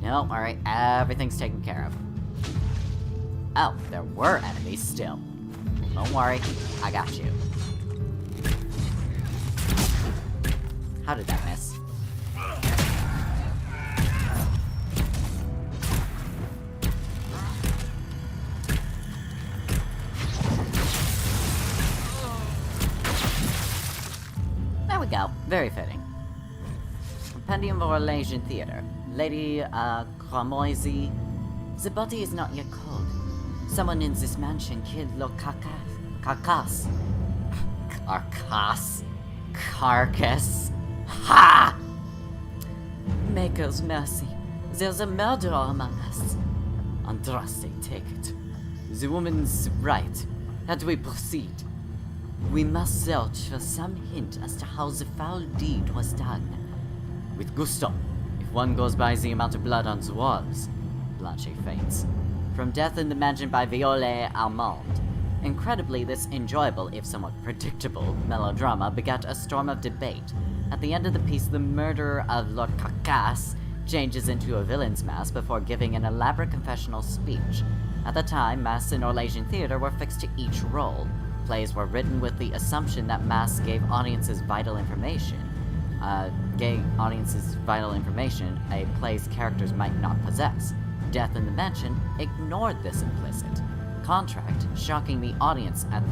No, alright, everything's taken care of. Oh, there were enemies still. Don't worry, I got you. How did that miss? There we go, very fitting. Compendium of Orlasian Theater. Lady, Cramoisy. The body is not yet cold. Someone in this mansion killed Lord Carcass. Carcass. Ha! Maker's mercy. There's a murderer among us. Andraste, take it. The woman's right. How do we proceed? We must search for some hint as to how the foul deed was done. With gusto. If one goes by the amount of blood on the walls. Blanche faints. From Death in the Mansion by Viole Almond. Incredibly, this enjoyable, if somewhat predictable, melodrama begat a storm of debate. At the end of the piece, the murderer of Lord Carcass changes into a villain's mask before giving an elaborate confessional speech. At the time, masks in Orlasian theater were fixed to each role. Plays were written with the assumption that masks gave audiences vital information. A play's characters might not possess. Death in the Mansion ignored this implicit contract, shocking the audiences at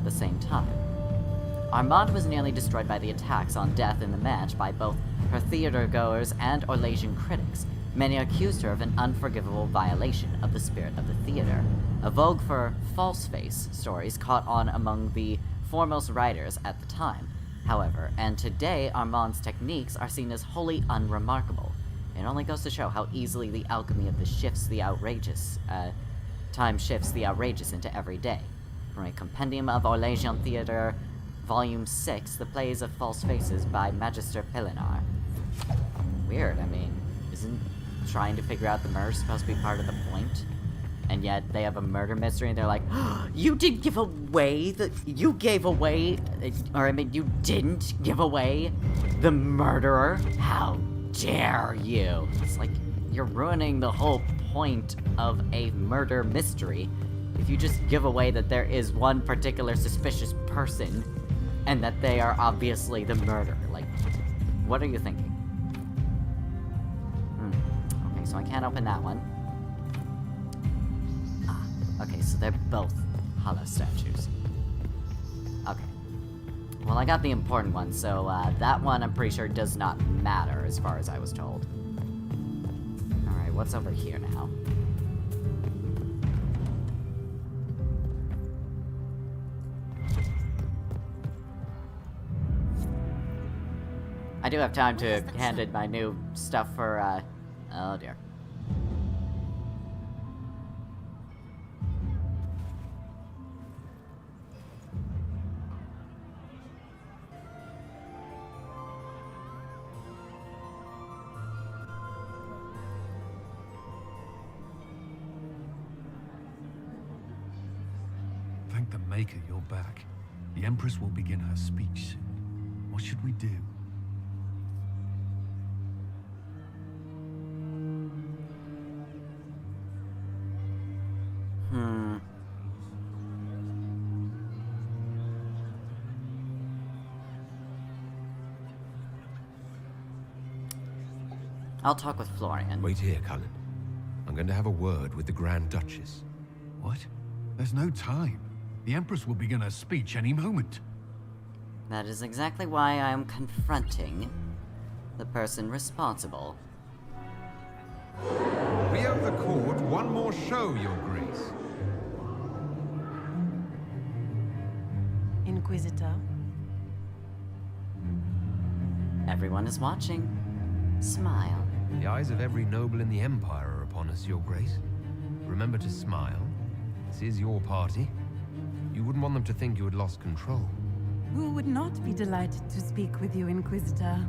the same time. Armand was nearly destroyed by the attacks on Death in the Match by both her theater-goers and Orlaisian critics. Many accused her of an unforgivable violation of the spirit of the theater. A vogue for false-face stories caught on among the foremost writers at the time, however, and today Armand's techniques are seen as wholly unremarkable. It only goes to show how easily the alchemy of the time shifts the outrageous into everyday. From a Compendium of Orlaisian Theatre, Volume 6, The Plays of False Faces by Magister Pilinar. Weird, I mean, isn't trying to figure out the murder supposed to be part of the point? And yet they have a murder mystery and they're like, oh, you did give away you didn't give away the murderer? How dare you? It's like, you're ruining the whole point of a murder mystery if you just give away that there is one particular suspicious person and that they are obviously the murderer. Like, what are you thinking? Okay, so I can't open that one. Okay, so they're both hollow statues. Okay. Well, I got the important one, so that one I'm pretty sure does not matter as far as I was told. Alright, what's over here now? I do have time to hand in my new stuff for, oh dear. Thank the Maker you're back. The Empress will begin her speech soon. What should we do? I'll talk with Florian. Wait here, Cullen. I'm going to have a word with the Grand Duchess. What? There's no time. The Empress will begin her speech any moment. That is exactly why I am confronting the person responsible. We owe the court one more show, Your Grace. Inquisitor. Everyone is watching. Smile. The eyes of every noble in the Empire are upon us, Your Grace. Remember to smile. This is your party. You wouldn't want them to think you had lost control. Who would not be delighted to speak with you, Inquisitor?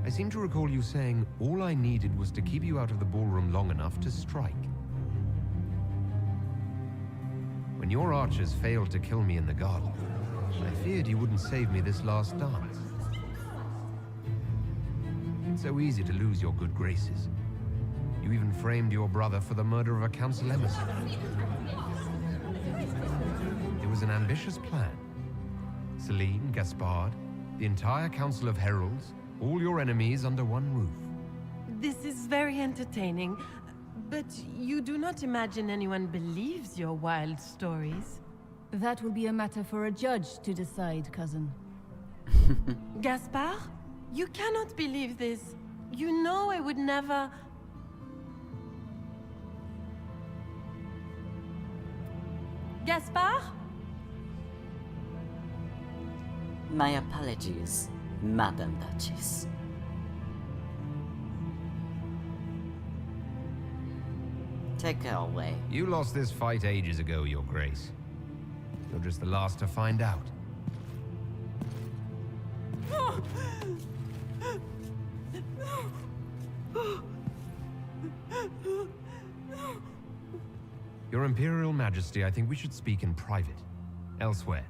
I seem to recall you saying all I needed was to keep you out of the ballroom long enough to strike. When your archers failed to kill me in the garden, I feared you wouldn't save me this last dance. It's so easy to lose your good graces. You even framed your brother for the murder of a council emissary. It was an ambitious plan. Celine, Gaspard, the entire Council of Heralds, all your enemies under one roof. This is very entertaining, but you do not imagine anyone believes your wild stories? That will be a matter for a judge to decide, cousin. Gaspard? You cannot believe this. You know I would never... Gaspard? My apologies, Madame Duchess. Take her away. You lost this fight ages ago, Your Grace. You're just the last to find out. Your Imperial Majesty, I think we should speak in private. Elsewhere.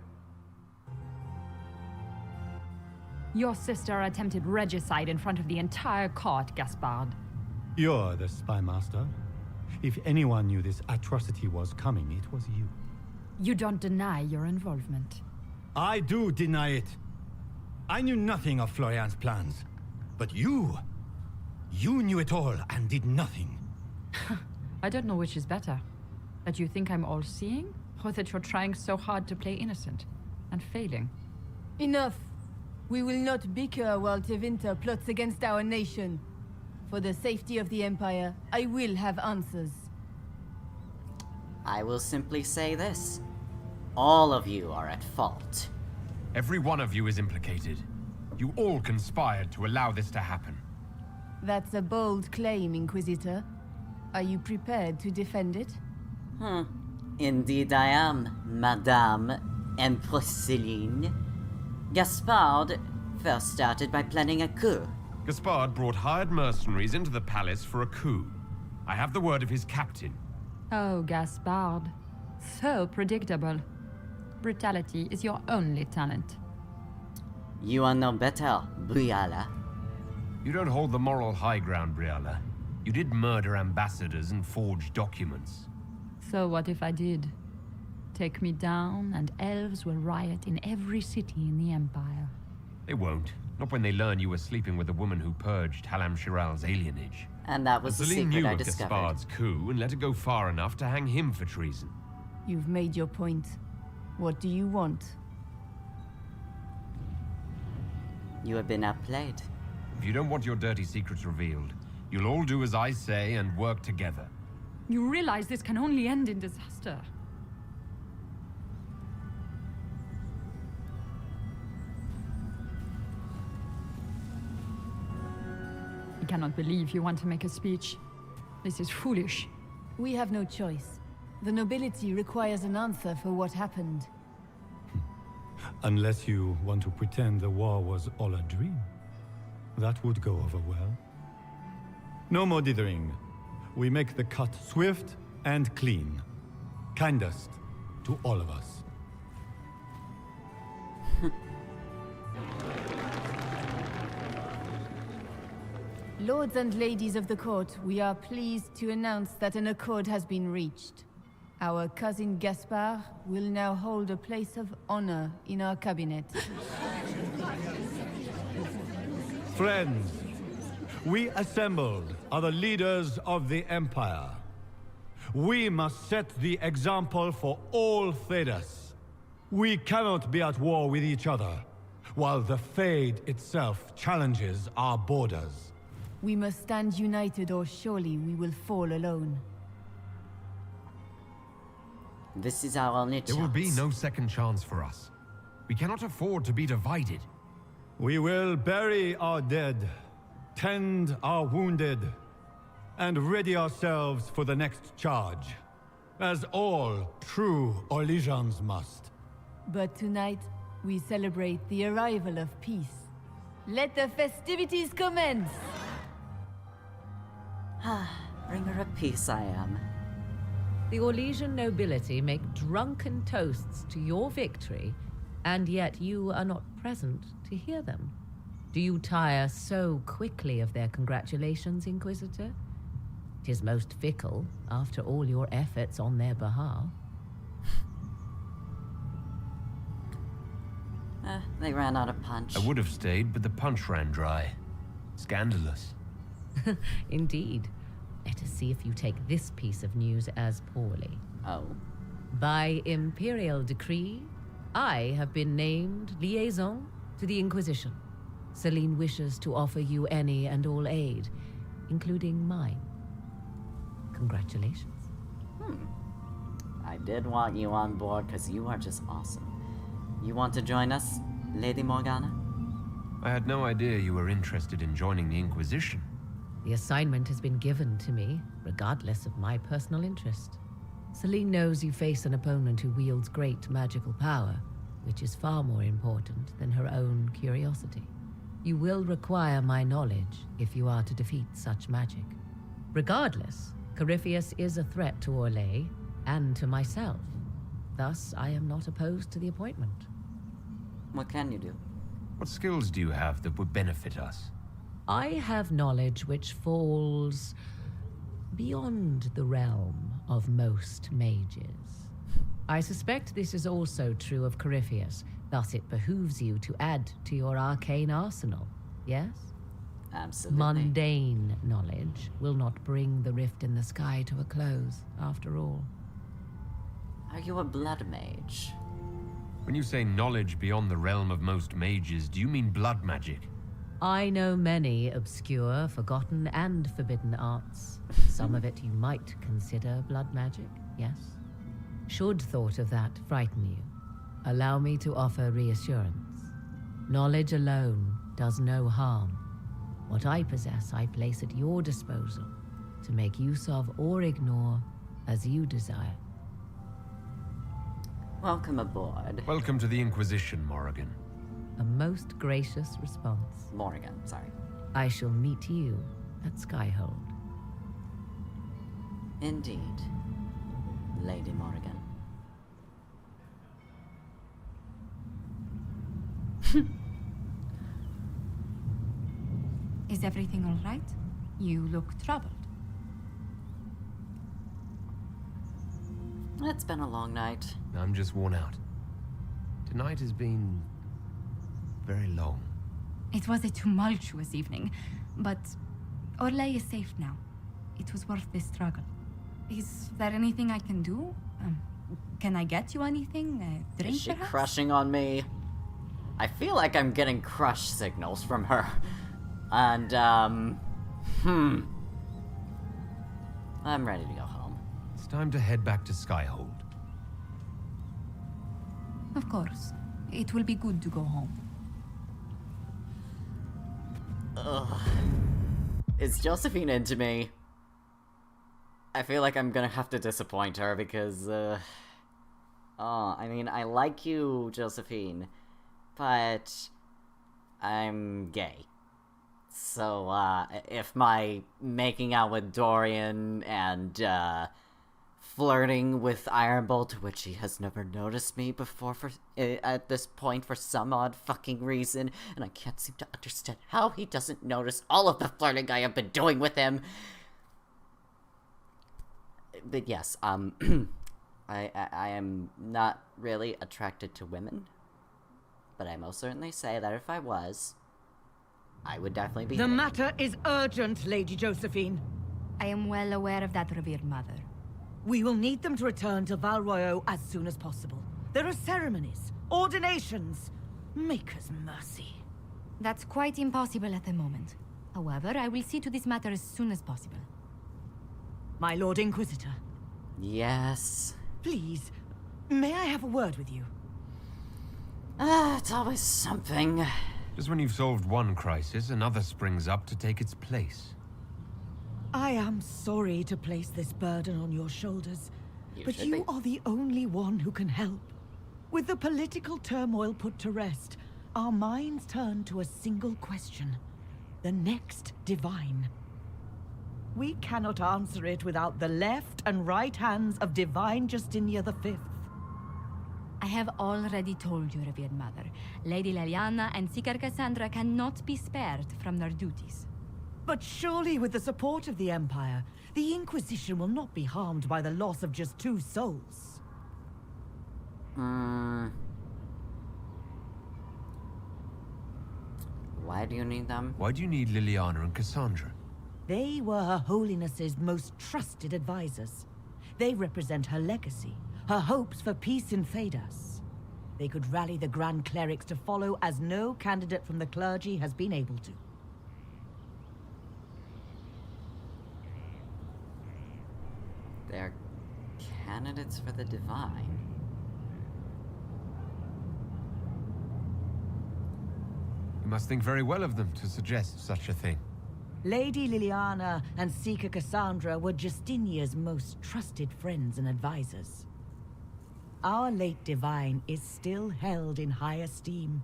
Your sister attempted regicide in front of the entire court, Gaspard. You're the spy master. If anyone knew this atrocity was coming, it was you. You don't deny your involvement. I do deny it. I knew nothing of Florian's plans. But you knew it all and did nothing. I don't know which is better. That you think I'm all-seeing, or that you're trying so hard to play innocent and failing. Enough. We will not bicker while Tevinter plots against our nation. For the safety of the Empire, I will have answers. I will simply say this. All of you are at fault. Every one of you is implicated. You all conspired to allow this to happen. That's a bold claim, Inquisitor. Are you prepared to defend it? Indeed I am, Madame Empress Celine. Gaspard first started by planning a coup. Gaspard brought hired mercenaries into the palace for a coup. I have the word of his captain. Oh, Gaspard. So predictable. Brutality is your only talent. You are no better, Briala. You don't hold the moral high ground, Briala. You did murder ambassadors and forge documents. So what if I did? Take me down, and elves will riot in every city in the Empire. They won't. Not when they learn you were sleeping with a woman who purged Halam Shiral's alienage. And that was the Celine secret knew I of discovered. Gaspard's coup and let it go far enough to hang him for treason. You've made your point. What do you want? You have been outplayed. If you don't want your dirty secrets revealed, you'll all do as I say and work together. You realize this can only end in disaster. I cannot believe you want to make a speech. This is foolish. We have no choice. The nobility requires an answer for what happened. Unless you want to pretend the war was all a dream. That would go over well. No more dithering. We make the cut swift and clean. Kindest to all of us. Lords and ladies of the court, we are pleased to announce that an accord has been reached. Our cousin Gaspard will now hold a place of honor in our cabinet. Friends, we assembled are the leaders of the Empire. We must set the example for all Thedas. We cannot be at war with each other, while the Fade itself challenges our borders. We must stand united, or surely we will fall alone. This is our only chance. There will be no second chance for us. We cannot afford to be divided. We will bury our dead, tend our wounded, and ready ourselves for the next charge, as all true Orlesians must. But tonight, we celebrate the arrival of peace. Let the festivities commence! Bringer of peace I am. The Orlesian nobility make drunken toasts to your victory, and yet you are not present to hear them. Do you tire so quickly of their congratulations, Inquisitor? 'Tis most fickle, after all your efforts on their behalf. They ran out of punch. I would have stayed, but the punch ran dry. Scandalous. Indeed. Let us see if you take this piece of news as poorly. Oh. By imperial decree, I have been named liaison to the Inquisition. Celine wishes to offer you any and all aid, including mine. Congratulations. I did want you on board because you are just awesome. You want to join us, Lady Morgana? I had no idea you were interested in joining the Inquisition. The assignment has been given to me, regardless of my personal interest. Celine knows you face an opponent who wields great magical power, which is far more important than her own curiosity. You will require my knowledge if you are to defeat such magic. Regardless, Corypheus is a threat to Orlais and to myself. Thus, I am not opposed to the appointment. What can you do? What skills do you have that would benefit us? I have knowledge which falls beyond the realm of most mages. I suspect this is also true of Corypheus, thus it behooves you to add to your arcane arsenal, yes? Absolutely. Mundane knowledge will not bring the rift in the sky to a close, after all. Are you a blood mage? When you say knowledge beyond the realm of most mages, do you mean blood magic? I know many obscure, forgotten, and forbidden arts. Some of it you might consider blood magic, yes? Should thought of that frighten you, allow me to offer reassurance. Knowledge alone does no harm. What I possess, I place at your disposal to make use of or ignore as you desire. Welcome aboard. Welcome to the Inquisition, Morrigan. A most gracious response. Morrigan, sorry. I shall meet you at Skyhold. Indeed, Lady Morrigan. Is everything all right? You look troubled. It's been a long night. I'm just worn out. Tonight has been very long. It was a tumultuous evening, but Orlais is safe now. It was worth the struggle. Is there anything I can do? Can I get you anything? A drink, Is she perhaps? crushing on me? I feel like I'm getting crush signals from her. And, I'm ready to go home. It's time to head back to Skyhold. Of course. It will be good to go home. Ugh. Is Josephine into me? I feel like I'm gonna have to disappoint her because, I mean, I like you, Josephine, but I'm gay. So, if my making out with Dorian and, flirting with Ironbolt, which he has never noticed me before at this point for some odd fucking reason, and I can't seem to understand how he doesn't notice all of the flirting I have been doing with him. But yes, I am not really attracted to women, but I most certainly say that if I was, I would definitely be. The matter is urgent, Lady Josephine. I am well aware of that, revered mother. We will need them to return to Val Royeaux as soon as possible. There are ceremonies, ordinations. Maker's mercy. That's quite impossible at the moment. However, I will see to this matter as soon as possible. My Lord Inquisitor. Yes. Please, may I have a word with you? It's always something. Just when you've solved one crisis, another springs up to take its place. I am sorry to place this burden on your shoulders, but should you be. are the only one who can help. With the political turmoil put to rest, our minds turn to a single question. The next divine. We cannot answer it without the left and right hands of Divine Justinia V. I have already told you, revered mother. Lady Leliana and Seeker Cassandra cannot be spared from their duties. But surely with the support of the Empire, the Inquisition will not be harmed by the loss of just 2 souls. Why do you need them? Why do you need Liliana and Cassandra? They were Her Holiness's most trusted advisors. They represent her legacy, her hopes for peace in Phaedas. They could rally the Grand Clerics to follow as no candidate from the clergy has been able to. They're candidates for the Divine. You must think very well of them to suggest such a thing. Lady Liliana and Seeker Cassandra were Justinia's most trusted friends and advisors. Our late Divine is still held in high esteem.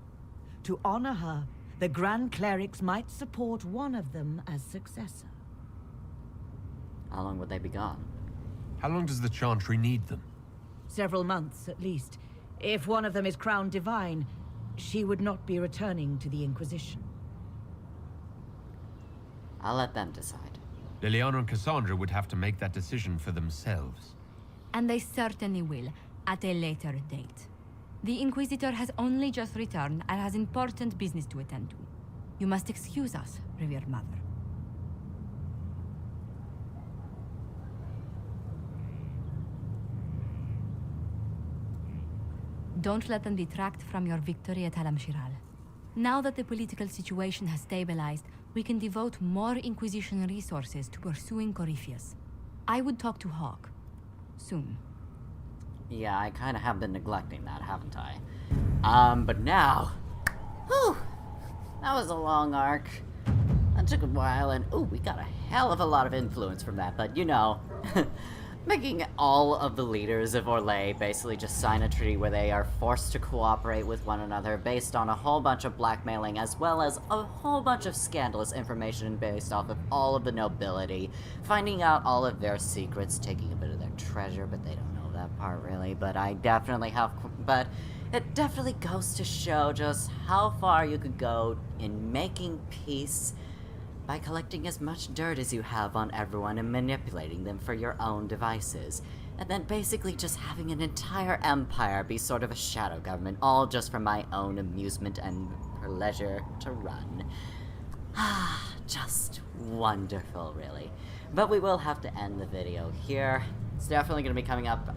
To honor her, the Grand Clerics might support one of them as successor. How long would they be gone? How long does the Chantry need them? Several months, at least. If one of them is crowned Divine, she would not be returning to the Inquisition. I'll let them decide. Liliana and Cassandra would have to make that decision for themselves. And they certainly will, at a later date. The Inquisitor has only just returned and has important business to attend to. You must excuse us, revered mother. Don't let them detract from your victory at Alam-Shiral. Now that the political situation has stabilized, we can devote more Inquisition resources to pursuing Corypheus. I would talk to Hawk. Soon. Yeah, I kind of have been neglecting that, haven't I? But now... Whew! That was a long arc. That took a while, and ooh, we got a hell of a lot of influence from that, but you know... Making all of the leaders of Orlais basically just sign a treaty where they are forced to cooperate with one another based on a whole bunch of blackmailing, as well as a whole bunch of scandalous information based off of all of the nobility, finding out all of their secrets, taking a bit of their treasure, but they don't know that part really, but it definitely goes to show just how far you could go in making peace by collecting as much dirt as you have on everyone and manipulating them for your own devices. And then basically just having an entire empire be sort of a shadow government, all just for my own amusement and pleasure to run. Just wonderful, really. But we will have to end the video here. It's definitely going to be coming up,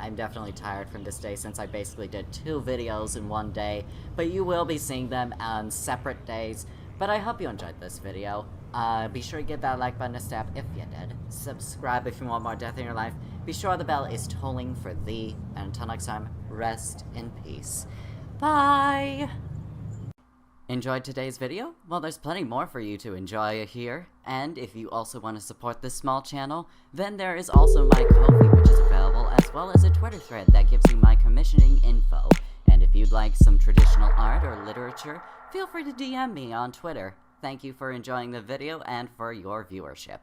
I'm definitely tired from this day since I basically did 2 videos in one day, but you will be seeing them on separate days. But I hope you enjoyed this video. Be sure to give that like button a stab if you did. Subscribe if you want more death in your life. Be sure the bell is tolling for thee. And until next time, rest in peace. Bye! Enjoyed today's video? Well, there's plenty more for you to enjoy here. And if you also want to support this small channel, then there is also my Ko-fi, which is available, as well as a Twitter thread that gives you my commissioning info. And if you'd like some traditional art or literature, feel free to DM me on Twitter. Thank you for enjoying the video and for your viewership.